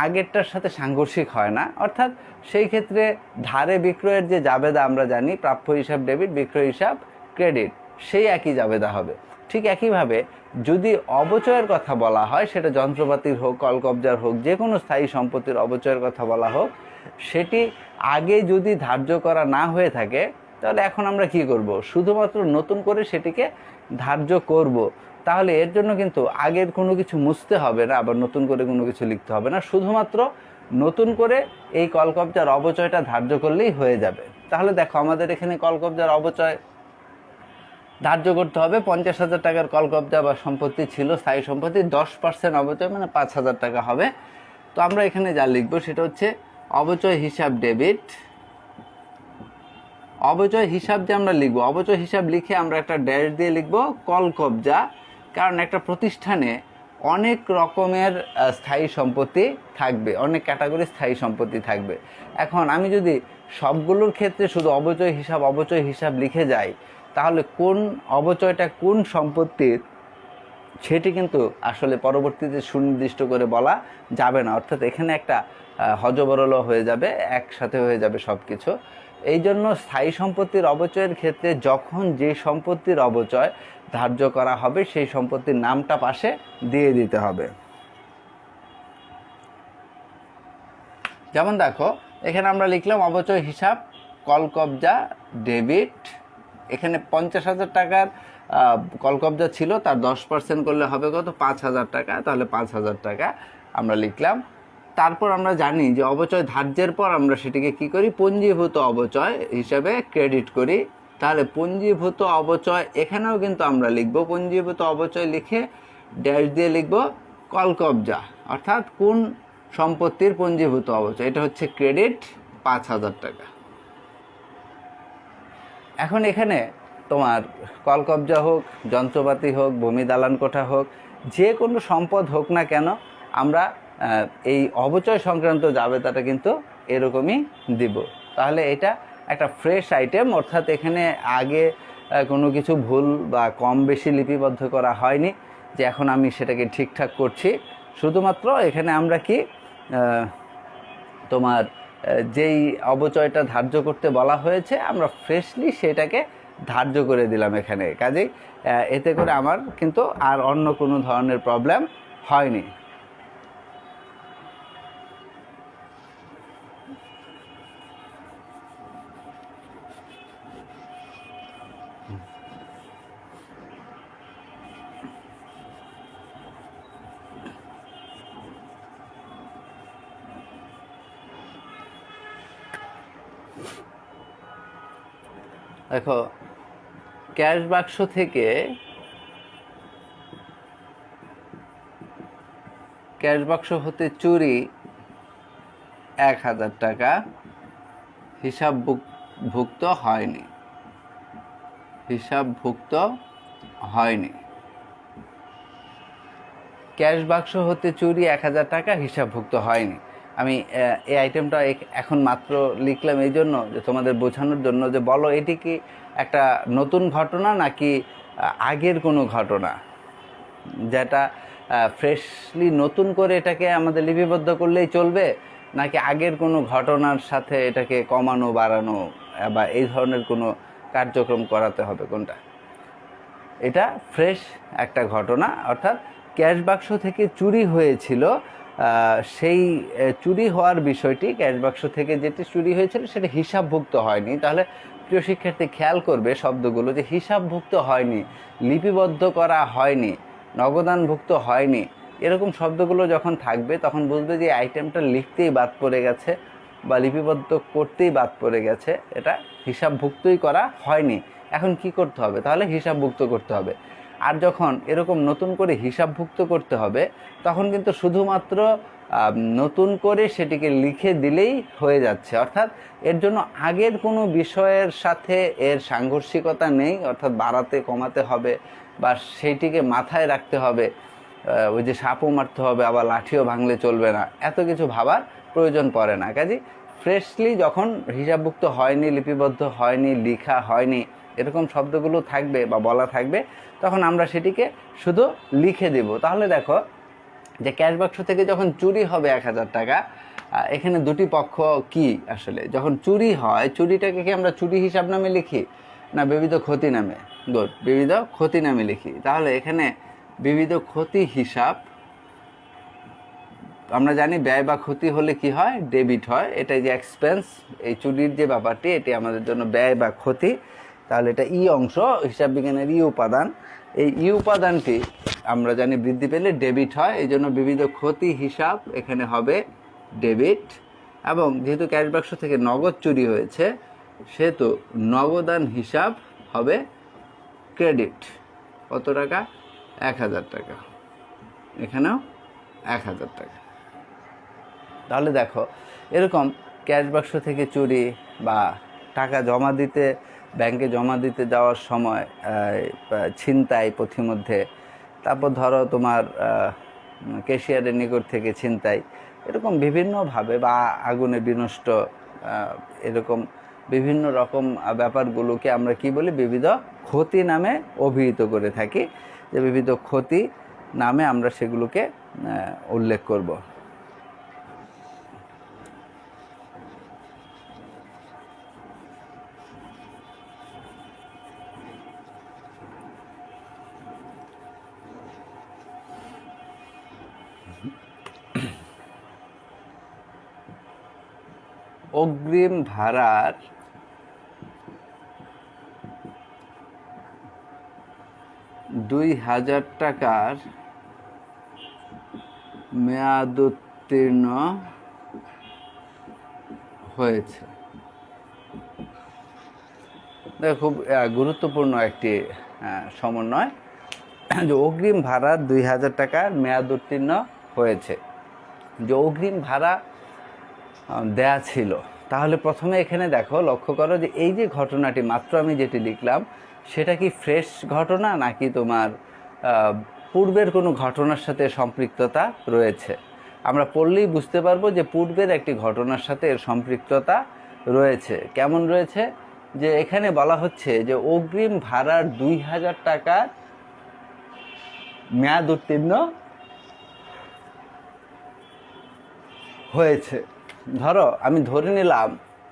[SPEAKER 1] আগেরটার সাথে সাংঘর্ষিক হয় না। অর্থাৎ সেই ক্ষেত্রে ধারে বিক্রয়ের যে জাবেদা আমরা জানি, প্রাপ্য হিসাব ডেবিট, বিক্রয় হিসাব ক্রেডিট, সেই একই জাবেদা হবে। ঠিক একইভাবে যদি অবচয়ের কথা বলা হয়, সেটা যন্ত্রপাতির হোক, কলকবজার হোক, যে কোনো স্থায়ী সম্পত্তির অবচয়ের কথা বলা হোক, সেটি আগে যদি ধার্য করা না হয়ে থাকে, তাহলে এখন আমরা কি করব? শুধুমাত্র নতুন করে সেটিকে ধার্য করব। তাহলে এর জন্য কিন্তু আগের কোনো কিছু মুছতে হবে না, আবার নতুন করে কোনো কিছু লিখতে হবে না, শুধুমাত্র নতুন করে এই কলকবজার অবচয়টা ধার্য করলেই হয়ে যাবে। তাহলে দেখো আমাদের এখানে কলকবজার অবচয় ধার্য করতে হবে 50,000 টাকার কলকবজা বা সম্পত্তি ছিল, স্থায়ী সম্পত্তি, 10% অবচয় মানে 5,000 টাকা হবে। তো আমরা এখানে যা লিখবো সেটা হচ্ছে অবচয় হিসাব ডেবিট। অবচয় হিসাব যে আমরা লিখবো, অবচয় হিসাব লিখে আমরা একটা ড্যাশ দিয়ে লিখবো কলকবজা, কারণ একটা প্রতিষ্ঠানে অনেক রকমের স্থায়ী সম্পত্তি থাকবে, অনেক ক্যাটাগরি স্থায়ী সম্পত্তি থাকবে। এখন আমি যদি সবগুলোর ক্ষেত্রে শুধু অবচয় হিসাব লিখে যাই, তাহলে কোন অবচয়টা কোন সম্পত্তির সেটি কিন্তু আসলে পরবর্তীতে সুনির্দিষ্ট করে বলা যাবে না। অর্থাৎ এখানে একটা হযবরল হয়ে যাবে, একসাথে হয়ে যাবে সব কিছু। এই জন্য স্থায়ী সম্পত্তির অবচয়ের ক্ষেত্রে যখন যে সম্পত্তির অবচয় ধার্য করা হবে, সেই সম্পত্তির নামটা পাশে দিয়ে দিতে হবে। যেমন দেখো এখানে আমরা লিখলাম অবচয় হিসাব কলকবজা ডেবিট। এখানে 50,000 টাকার কলকবজা ছিল, তার 10% করলে হবে কত? 5,000 টাকা। তাহলে 5,000 টাকা আমরা লিখলাম। তারপর আমরা জানি যে অবচয় ধার্যের পর আমরা সেটিকে কি করি? পঞ্জীভূত অবচয় হিসাবে ক্রেডিট করি। তাহলে পঞ্জীভূত অবচয় এখানেও কিন্তু আমরা লিখব, পঞ্জীভূত অবচয় লিখে ড্যাশ দিয়ে লিখব কলকবজা, অর্থাৎ কোন সম্পত্তির পঞ্জীভূত অবচয়, এটা হচ্ছে ক্রেডিট 5,000 টাকা। এখন এখানে তোমার কলকবজা হোক, যন্ত্রপাতি হোক, ভূমি দালান কোঠা হোক, যে কোনো সম্পদ হোক না কেন, আমরা এই অবচয় সংক্রান্ত জাবেদাটা কিন্তু এরকমই দিব। তাহলে এটা একটা ফ্রেশ আইটেম, অর্থাৎ এখানে আগে কোনো কিছু ভুল বা কম বেশি লিপিবদ্ধ করা হয়নি যে এখন আমি সেটাকে ঠিকঠাক করছি। শুধুমাত্র এখানে আমরা কি তোমার যেই অবচয়টা ধার্য করতে বলা হয়েছে, আমরা ফ্রেশলি সেটাকে ধার্য করে দিলাম এখানে। কাজেই এতে করে আমার কিন্তু আর অন্য কোনো ধরনের প্রবলেম হয়নি। দেখো, ক্যাশ বাক্স থেকে ক্যাশ বাক্স হতে চুরি 1,000 টাকা হিসাবভুক্ত হয়নি। ক্যাশ বাক্স হতে চুরি 1,000 টাকা হিসাবভুক্ত হয়নি। আমি এই আইটেমটা এখন মাত্র লিখলাম এই জন্য যে তোমাদের বোঝানোর জন্য, যে বলো এটি কি একটা নতুন ঘটনা নাকি আগের কোনো ঘটনা, যেটা ফ্রেশলি নতুন করে এটাকে আমাদের লিপিবদ্ধ করলেই চলবে, নাকি আগের কোনো ঘটনার সাথে এটাকে কমানো বাড়ানো বা এই ধরনের কোনো কার্যক্রম করাতে হবে, কোনটা? এটা ফ্রেশ একটা ঘটনা, অর্থাৎ ক্যাশ বাক্স থেকে চুরি হয়েছিল, সেই চুরি হওয়ার বিষয়টি, ক্যাশ বাক্স থেকে যেটি চুরি হয়েছিল সেটা হিসাবভুক্ত হয়নি। তাহলে প্রিয় শিক্ষার্থী খেয়াল করবে শব্দগুলো, যে হিসাবভুক্ত হয়নি, লিপিবদ্ধ করা হয়নি, নগদানভুক্ত হয়নি, এরকম শব্দগুলো যখন থাকবে তখন বুঝবে যে আইটেমটা লিখতেই বাদ পড়ে গেছে বা লিপিবদ্ধ করতেই বাদ পড়ে গেছে, এটা হিসাবভুক্তই করা হয়নি। এখন কি করতে হবে? তাহলে হিসাবভুক্ত করতে হবে। আর যখন এরকম নতুন করে হিসাবভুক্ত করতে হবে তখন কিন্তু শুধুমাত্র নতুন করে সেটিকে লিখে দিলেই হয়ে যাচ্ছে, অর্থাৎ এর জন্য আগের কোনো বিষয়ের সাথে এর সাংঘর্ষিকতা নেই, অর্থাৎ বাড়াতে কমাতে হবে বা সেইটিকে মাথায় রাখতে হবে, ওই যে সাপও মারতে হবে আবার লাঠিও ভাঙলে চলবে না, এত কিছু ভাবার প্রয়োজন পড়ে না। কাজে ফ্রেশলি যখন হিসাবভুক্ত হয়নি, লিপিবদ্ধ হয়নি, লিখা হয়নি, এরকম শব্দগুলো থাকবে বা বলা থাকবে, তখন আমরা সেটিকে শুধু লিখে দেব। তাহলে দেখো যে ক্যাশ বাক্স থেকে যখন চুরি হবে 1,000 টাকা, এখানে দুটি পক্ষ কি আসলে, যখন চুরি হয় চুরিটাকে কি আমরা চুরি হিসাব নামে লিখি না বিবিধ ক্ষতি নামে? গুড, বিবিধ ক্ষতি নামে লিখি। তাহলে এখানে বিবিধ ক্ষতি হিসাব, আমরা জানি ব্যয় বা ক্ষতি হলে কি হয়? ডেবিট হয়। এটা যে এক্সপেন্স, এই চুরির যে ব্যাপারটি, এটি আমাদের জন্য ব্যয় বা ক্ষতি। তাহলে এটা ই অংশ, হিসাব বিজ্ঞানের ই উপাদান। এই ই উপাদানটি আমরা জানি বৃদ্ধি পেলে ডেবিট হয়, এই জন্য বিবিধ ক্ষতি হিসাব এখানে হবে ডেবিট। এবং যেহেতু ক্যাশ বাক্স থেকে নগদ চুরি হয়েছে সেহেতু নগদান হিসাব হবে ক্রেডিট। কত টাকা? 1,000 টাকা। এখানেও 1,000 টাকা। তাহলে দেখো এরকম ক্যাশ বাক্স থেকে চুরি বা টাকা জমা দিতে, ব্যাংকে জমা দিতে যাওয়ার সময় ছিনতাই পথিমধ্যে, তারপর ধরো তোমার ক্যাশিয়ারের নিকট থেকে ছিনতাই, এরকম বিভিন্নভাবে, বা আগুনে বিনষ্ট, এরকম বিভিন্ন রকম ব্যাপারগুলোকে আমরা কি বলি? বিবিধ ক্ষতি নামে অভিহিত করে থাকি, যে বিবিধ ক্ষতি নামে আমরা সেগুলোকে উল্লেখ করব। অগ্রিম ভাড়ার $2,000 টাকার মেয়াদোত্তীর্ণ হয়েছে। খুব গুরুত্বপূর্ণ একটি সমন্বয়, যে অগ্রিম ভাড়ার 2,000 টাকার মেয়াদ উত্তীর্ণ হয়েছে। যে অগ্রিম ভাড়া দেয়া ছিল, তাহলে প্রথমে এখানে দেখো, লক্ষ্য করো যে এই যে ঘটনাটি মাত্র আমি যেটি লিখলাম সেটা কি ফ্রেশ ঘটনা নাকি তোমার পূর্বের কোনো ঘটনার সাথে সম্পৃক্ততা রয়েছে? আমরা পড়লেই বুঝতে পারবো যে পূর্বের একটি ঘটনার সাথে এর সম্পৃক্ততা রয়েছে। কেমন রয়েছে? যে এখানে বলা হচ্ছে যে অগ্রিম ভাড়ার 2,000 টাকার মেয়াদ উত্তীর্ণ হয়েছে। ধরো আমি ধরে নিলাম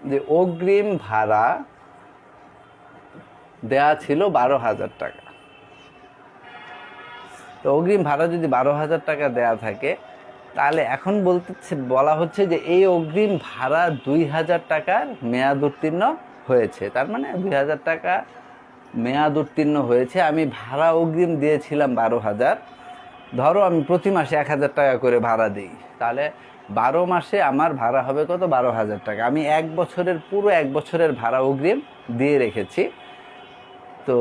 [SPEAKER 1] যে অগ্রিম ভাড়া দেয়া ছিল 12,000 টাকা। তো অগ্রিম ভাড়া যদি 12,000 টাকা দেয়া থাকে, তাহলে এখন বলা হচ্ছে যে এই অগ্রিম ভাড়া 2,000 টাকার মেয়াদ উত্তীর্ণ হয়েছে। তার মানে 2,000 টাকা মেয়াদ উত্তীর্ণ হয়েছে। আমি ভাড়া অগ্রিম দিয়েছিলাম 12,000। ধরো আমি প্রতি মাসে 1,000 টাকা করে ভাড়া দিই, তাহলে 12 মাসে আমার ভাড়া হবে কত? 12,000 টাকা। আমি পুরো এক বছরের ভাড়া অগ্রিম দিয়ে রেখেছি। তো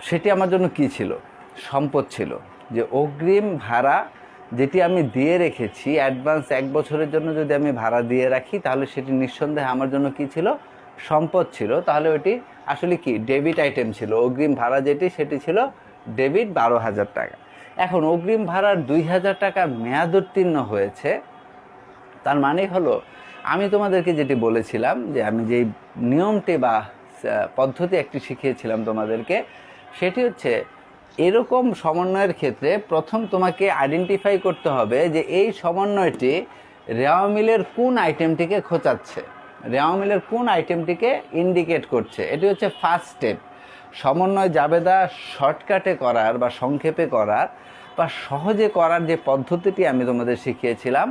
[SPEAKER 1] সেটি আমার জন্য কি ছিল? সম্পদ ছিল। যে অগ্রিম ভাড়া যেটি আমি দিয়ে রেখেছি অ্যাডভান্স 1 বছরের জন্য যদি আমি ভাড়া দিয়ে রাখি, তাহলে সেটি নিঃসন্দেহে আমার জন্য কি ছিল? সম্পদ ছিল। তাহলে ওটি আসলে কি? ডেবিট আইটেম ছিল। অগ্রিম ভাড়া যেটি, সেটি ছিল ডেবিট 12,000 টাকা। এখন অগ্রিম ভাড়ার 2,000 টাকা মেয়াদ উত্তীর্ণ হয়েছে। তার মানে হলো, আমি তোমাদেরকে যেটি বলেছিলাম যে আমি যেই নিয়মটি বা পদ্ধতি একটি শিখিয়েছিলাম তোমাদেরকে, সেটি হচ্ছে এরকম সমন্বয়ের ক্ষেত্রে প্রথম তোমাকে আইডেন্টিফাই করতে হবে যে এই সমন্বয়টি রেওয়া মিলের কোন আইটেমটিকে খোঁচাচ্ছে, রেওয়া মিলের কোন আইটেমটিকে ইন্ডিকেট করছে। এটি হচ্ছে ফার্স্ট স্টেপ। সমন্বয় জাবেদা শর্টকাটে করার বা সংক্ষেপে করার বা সহজে করার যে পদ্ধতিটি আমি তোমাদের শিখিয়েছিলাম,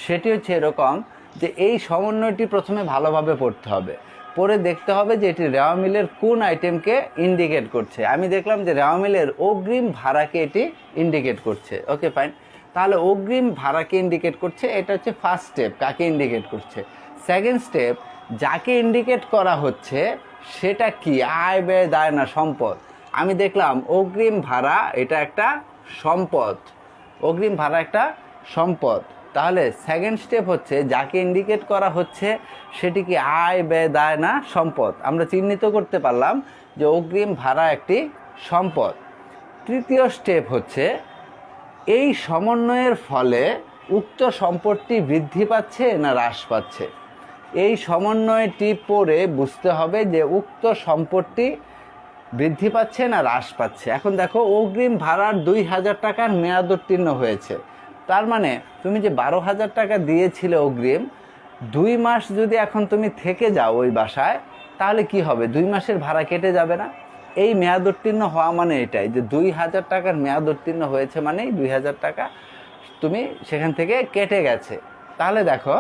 [SPEAKER 1] সেটি হচ্ছে এরকম যে এই সমন্বয়টি প্রথমে ভালোভাবে পড়তে হবে, পরে দেখতে হবে যে এটি রেওয়া মিলের কোন আইটেমকে ইন্ডিকেট করছে। আমি দেখলাম যে রেওয়া মিলের অগ্রিম ভাড়াকে এটি ইন্ডিকেট করছে। ওকে ফাইন, তাহলে অগ্রিম ভাড়াকে ইন্ডিকেট করছে, এটা হচ্ছে ফার্স্ট স্টেপ। কাকে ইন্ডিকেট করছে? সেকেন্ড স্টেপ, যাকে ইন্ডিকেট করা হচ্ছে সেটা কি? আয়, ব্যয়, দায় না সম্পদ? আমি দেখলাম অগ্রিম ভাড়া এটা একটা সম্পদ, অগ্রিম ভাড়া একটা সম্পদ। তাহলে সেকেন্ড স্টেপ হচ্ছে যাকে ইন্ডিকেট করা হচ্ছে সেটি কি আয়, ব্যয়, দায় না সম্পদ? আমরা চিহ্নিত করতে পারলাম যে অগ্রিম ভাড়া একটি সম্পদ। তৃতীয় স্টেপ হচ্ছে এই সমন্বয়ের ফলে উক্ত সম্পদটি বৃদ্ধি পাচ্ছে না হ্রাস পাচ্ছে। এই সমন্বয়টি পড়ে বুঝতে হবে যে উক্ত সম্পদটি বৃদ্ধি পাচ্ছে না হ্রাস পাচ্ছে। এখন দেখো, অগ্রিম ভাড়ার 2,000 টাকার মেয়াদ উত্তীর্ণ হয়েছে। তার মানে তুমি যে 12,000 টাকা দিয়েছিলে অগ্রিম, 2 মাস যদি এখন তুমি থেকে যাও ওই বাসায়, তাহলে কি হবে? 2 মাসের ভাড়া কেটে যাবে না? এই মেয়াদ উত্তীর্ণ হওয়া মানে এটাই যে 2,000 টাকার মেয়াদ উত্তীর্ণ হয়েছে, মানেই 2,000 টাকা তুমি সেখান থেকে কেটে গেছে। তাহলে দেখো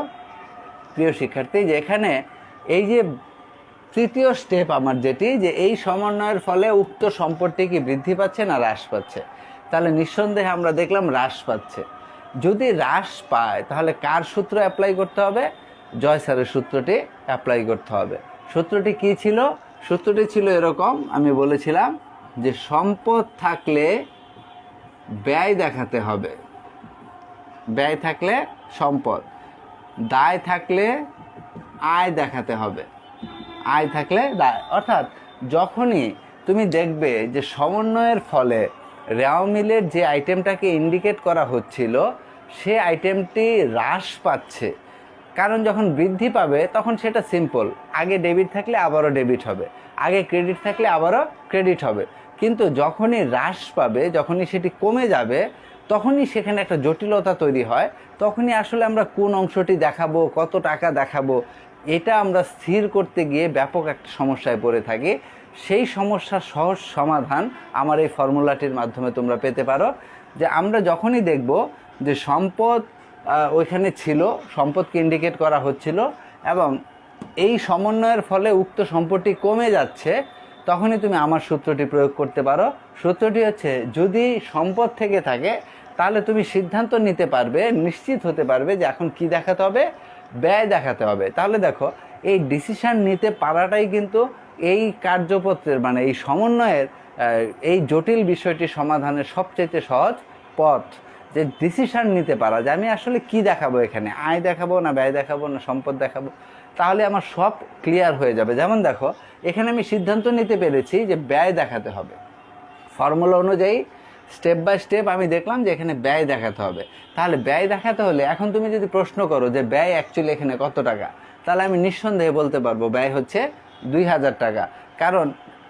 [SPEAKER 1] প্রিয় শিক্ষার্থী, যে এখানে এই যে তৃতীয় স্টেপ আমার যেটি, যে এই সমন্বয়ের ফলে উক্ত সম্পদটি কি বৃদ্ধি পাচ্ছে না হ্রাস পাচ্ছে? তাহলে নিঃসন্দেহে আমরা দেখলাম হ্রাস পাচ্ছে। যদি হ্রাস পায় তাহলে কার সূত্র অ্যাপ্লাই করতে হবে? জয় স্যারের সূত্রটি অ্যাপ্লাই করতে হবে। সূত্রটি কি ছিল? সূত্রটি ছিল এরকম, আমি বলেছিলাম যে সম্পদ থাকলে ব্যয় দেখাতে হবে, ব্যয় থাকলে সম্পদ, দায় থাকলে আয় দেখাতে হবে, আয় থাকলে দায়। অর্থাৎ যখনই তুমি দেখবে যে সমন্বয়ের ফলে রেওয়া মিলের যে আইটেমটাকে ইন্ডিকেট করা হচ্ছিল সে আইটেমটি হ্রাস পাচ্ছে, কারণ যখন বৃদ্ধি পাবে তখন সেটা সিম্পল, আগে ডেবিট থাকলে আবারও ডেবিট হবে, আগে ক্রেডিট থাকলে আবারও ক্রেডিট হবে। কিন্তু যখনই হ্রাস পাবে, যখনই সেটি কমে যাবে, তখনই সেখানে একটা জটিলতা তৈরি হয়। তখনই আসলে আমরা কোন অংশটি দেখাবো, কত টাকা দেখাবো, এটা আমরা স্থির করতে গিয়ে ব্যাপক একটা সমস্যায় পড়ে থাকি। সেই সমস্যার সহজ সমাধান আমার এই ফর্মুলাটির মাধ্যমে তোমরা পেতে পারো। যে আমরা যখনই দেখব যে সম্পদ ওইখানে ছিল, সম্পদকে ইন্ডিকেট করা হচ্ছিল এবং এই সমন্বয়ের ফলে উক্ত সম্পদটি কমে যাচ্ছে, তখনই তুমি আমার সূত্রটি প্রয়োগ করতে পারো। সূত্রটি হচ্ছে, যদি সম্পদ থেকে থাকে তাহলে তুমি সিদ্ধান্ত নিতে পারবে, নিশ্চিত হতে পারবে যে এখন কি দেখাতে হবে? ব্যয় দেখাতে হবে। তাহলে দেখো, এই ডিসিশন নিতে পারাটাই কিন্তু এই কার্যপত্রের মানে এই সমন্বয়ের এই জটিল বিষয়টি সমাধানের সবচেয়ে সহজ পথ, যে ডিসিশন নিতে পারা যে আমি আসলে কি দেখাবো, এখানে আয় দেখাবো না ব্যয় দেখাবো না সম্পদ দেখাবো, তাহলে আমার সব ক্লিয়ার হয়ে যাবে। যেমন দেখো, এখানে আমি সিদ্ধান্ত নিতে পেরেছি যে ব্যয় দেখাতে হবে। ফর্মুলা অনুযায়ী স্টেপ বাই স্টেপ আমি দেখলাম যে এখানে ব্যয় দেখাতে হবে। তাহলে ব্যয় দেখাতে হলে এখন তুমি যদি প্রশ্ন করো যে ব্যয় অ্যাকচুয়ালি এখানে কত টাকা, তাহলে আমি নিঃসন্দেহে বলতে পারবো ব্যয় হচ্ছে 2,000 টাকা, কারণ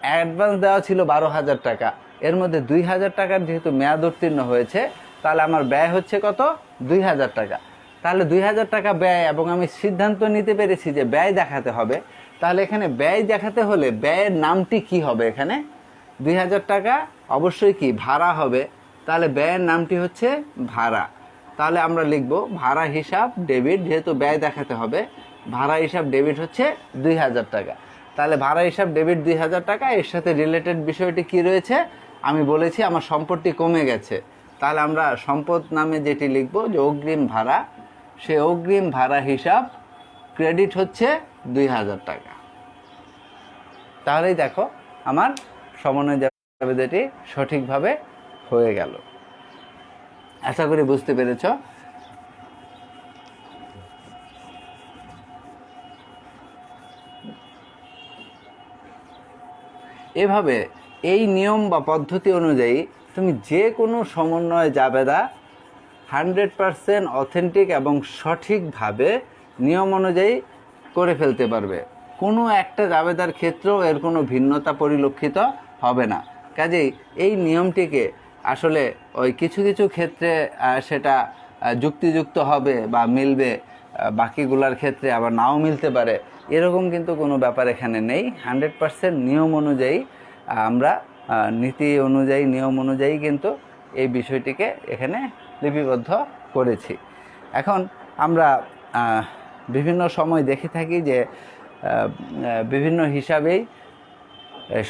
[SPEAKER 1] অ্যাডভান্স দেওয়া ছিল 12,000 টাকা, এর মধ্যে 2,000 টাকার যেহেতু মেয়াদ উত্তীর্ণ হয়েছে, তাহলে আমার ব্যয় হচ্ছে কত? 2,000 টাকা। তাহলে 2,000 টাকা ব্যয়, এবং আমি সিদ্ধান্ত নিতে পেরেছি যে ব্যয় দেখাতে হবে। তাহলে এখানে ব্যয় দেখাতে হলে ব্যয়ের নামটি কি হবে? এখানে 2,000 টাকা অবশ্যই কি ভাড়া হবে, তাহলে ব্যয়ের নামটি হচ্ছে ভাড়া। তাহলে আমরা লিখব ভাড়া হিসাব ডেবিট, যেহেতু ব্যয় দেখাতে হবে, ভাড়া হিসাব ডেবিট হচ্ছে 2,000 টাকা। তাহলে ভাড়া হিসাব ডেবিট 2,000 টাকা, এর সাথে রিলেটেড বিষয়টি কি রয়েছে? আমি বলেছি আমার সম্পদটি কমে গেছে, তাহলে আমরা সম্পদ নামে যেটি লিখব যে অগ্রিম ভাড়া, সে অগ্রিম ভাড়া হিসাব ক্রেডিট হচ্ছে 2,000 টাকা। তাহলেই দেখো আমার সমন্বয় জাবেদাটি সঠিকভাবে হয়ে গেল। আশা করি বুঝতে পেরেছ। এভাবে এই নিয়ম বা পদ্ধতি অনুযায়ী তুমি যে কোনো সমন্বয় জাবেদা 100% অথেন্টিক এবং সঠিকভাবে নিয়ম অনুযায়ী করে ফেলতে পারবে। কোনো একটা জাবেদার ক্ষেত্রেও এর কোনো ভিন্নতা পরিলক্ষিত হবে না। কাজেই এই নিয়মটিকে আসলে ওই কিছু কিছু ক্ষেত্রে সেটা যুক্তিযুক্ত হবে বা মিলবে, বাকিগুলার ক্ষেত্রে আবার নাও মিলতে পারে, এরকম কিন্তু কোনো ব্যাপার এখানে নেই। 100% নিয়ম অনুযায়ী আমরা নীতি অনুযায়ী নিয়ম অনুযায়ী কিন্তু এই বিষয়টিকে এখানে লিপিবদ্ধ করেছি। এখন আমরা বিভিন্ন সময় দেখে থাকি যে বিভিন্ন হিসাবেই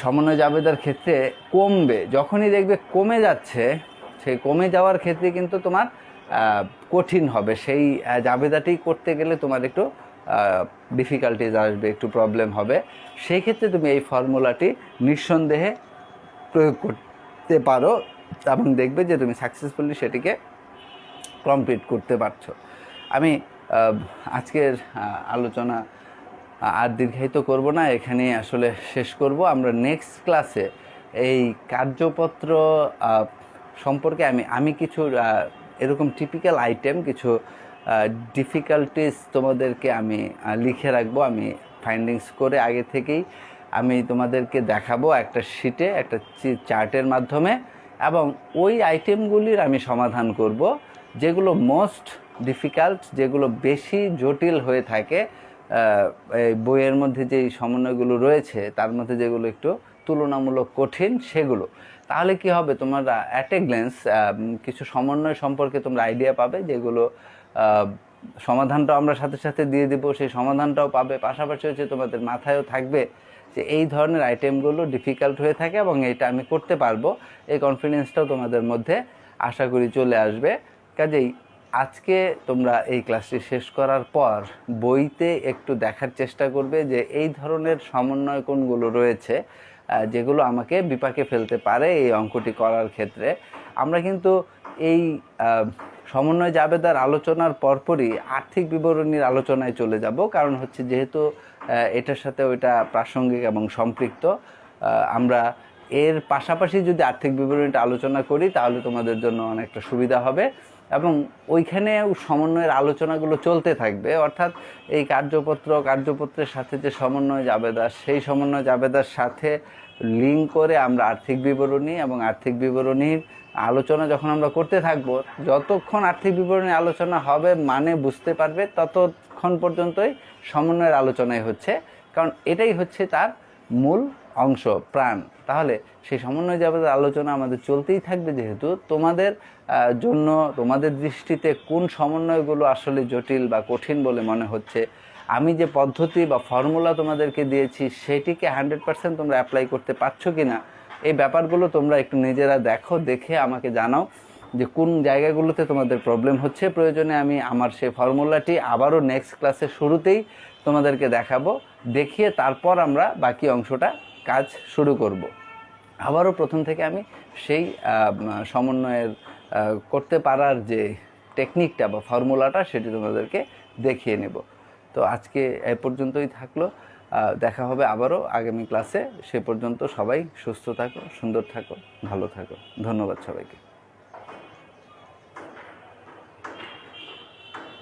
[SPEAKER 1] সমন্বয় জাবেদার ক্ষেত্রে কমবে, যখনই দেখবে কমে যাচ্ছে, সেই কমে যাওয়ার ক্ষেত্রে কিন্তু তোমার কঠিন হবে। সেই জাবেদাটি করতে গেলে তোমার একটু ডিফিকাল্টিজ আসবে, একটু প্রবলেম হবে। সেই ক্ষেত্রে তুমি এই ফর্মুলাটি নিঃসন্দেহে প্রয়োগ করতে পারো এবং দেখবে যে তুমি সাকসেসফুলি সেটিকে কমপ্লিট করতে পারছো। আমি আজকের আলোচনা আর দীর্ঘায়িত করব না, এখানে আসলে শেষ করব। আমরা নেক্সট ক্লাসে এই কার্যপত্র সম্পর্কে আমি কিছু এরকম টিপিক্যাল আইটেম, কিছু ডিফিকাল্টিস তোমাদেরকে আমি লিখে রাখবো। আমি ফাইন্ডিংস করে আগে থেকেই আমি তোমাদেরকে দেখাবো একটা শিটে, একটা চার্টের মাধ্যমে, এবং ওই আইটেমগুলির আমি সমাধান করব যেগুলো মোস্ট ডিফিকাল্ট, যেগুলো বেশি জটিল হয়ে থাকে এই বইয়ের মধ্যে যেই সমন্বয়গুলো রয়েছে তার মধ্যে যেগুলো একটু তুলনামূলক কঠিন সেগুলো। তাহলে কি হবে, তোমরা অ্যাট এ গ্ল্যান্স কিছু সমন্বয় সম্পর্কে তোমরা আইডিয়া পাবে, যেগুলো সমাধানটাও আমরা সাথে সাথে দিয়ে দেবো, সেই সমাধানটাও পাবে। পাশাপাশি হচ্ছে তোমাদের মাথায়ও থাকবে যে এই ধরনের আইটেমগুলো ডিফিকাল্ট হয়ে থাকে এবং এটা আমি করতে পারবো, এই কনফিডেন্সটাও তোমাদের মধ্যে আশা করি চলে আসবে। কাজেই আজকে তোমরা এই ক্লাসটি শেষ করার পর বইতে একটু দেখার চেষ্টা করবে যে এই ধরনের সমন্বয় কোনগুলো রয়েছে যেগুলো আমাকে বিপাকে ফেলতে পারে এই অঙ্কটি করার ক্ষেত্রে। আমরা কিন্তু এই সমন্বয় জাবেদার আলোচনার পরপরই আর্থিক বিবরণীর আলোচনায় চলে যাব, কারণ হচ্ছে যেহেতু এটার সাথে ওইটা প্রাসঙ্গিক এবং সম্পৃক্ত। আমরা এর পাশাপাশি যদি আর্থিক বিবরণীটা আলোচনা করি তাহলে তোমাদের জন্য অনেকটা সুবিধা হবে এবং ওইখানে সমন্বয়ের আলোচনাগুলো চলতে থাকবে। অর্থাৎ এই কার্যপত্রের সাথে যে সমন্বয় জাবেদা, সেই সমন্বয় জাবেদার সাথে লিঙ্ক করে আমরা আর্থিক বিবরণী এবং আর্থিক বিবরণীর আলোচনা যখন আমরা করতে থাকবো, যতক্ষণ আর্থিক বিবরণী আলোচনা হবে মানে বুঝতে পারবে ততক্ষণ পর্যন্তই সমন্বয়ের আলোচনাই হচ্ছে, কারণ এটাই হচ্ছে তার মূল অংশ, প্রাণ। তাহলে সেই সমন্বয় জাবেদার আলোচনা আমাদের চলতেই থাকবে, যেহেতু তোমাদের জন্য তোমাদের দৃষ্টিতে কোন সমন্বয়গুলো আসলে জটিল বা কঠিন বলে মনে হচ্ছে, আমি যে পদ্ধতি বা ফর্মুলা তোমাদেরকে দিয়েছি সেটিকে 100% তোমরা অ্যাপ্লাই করতে পারছো কি না, এই ব্যাপারগুলো তোমরা একটু নিজেরা দেখো, দেখে আমাকে জানাও যে কোন জায়গাগুলোতে তোমাদের প্রবলেম হচ্ছে। প্রয়োজনে আমি আমার সেই ফর্মুলাটি আবারও নেক্সট ক্লাসের শুরুতেই তোমাদেরকে দেখাবো, দেখিয়ে তারপর আমরা বাকি অংশটা কাজ শুরু করব। আবারও প্রথম থেকে আমি সেই সমন্বয়ের করতে পারার যে টেকনিকটা বা ফর্মুলাটা সেটি তোমাদেরকে দেখিয়ে নেব। তো আজকে এ পর্যন্তই থাকলো, দেখা হবে আবারও আগামী ক্লাসে। সে পর্যন্ত সবাই সুস্থ থাকো, সুন্দর থাকো, ভালো থাকো। ধন্যবাদ সবাইকে।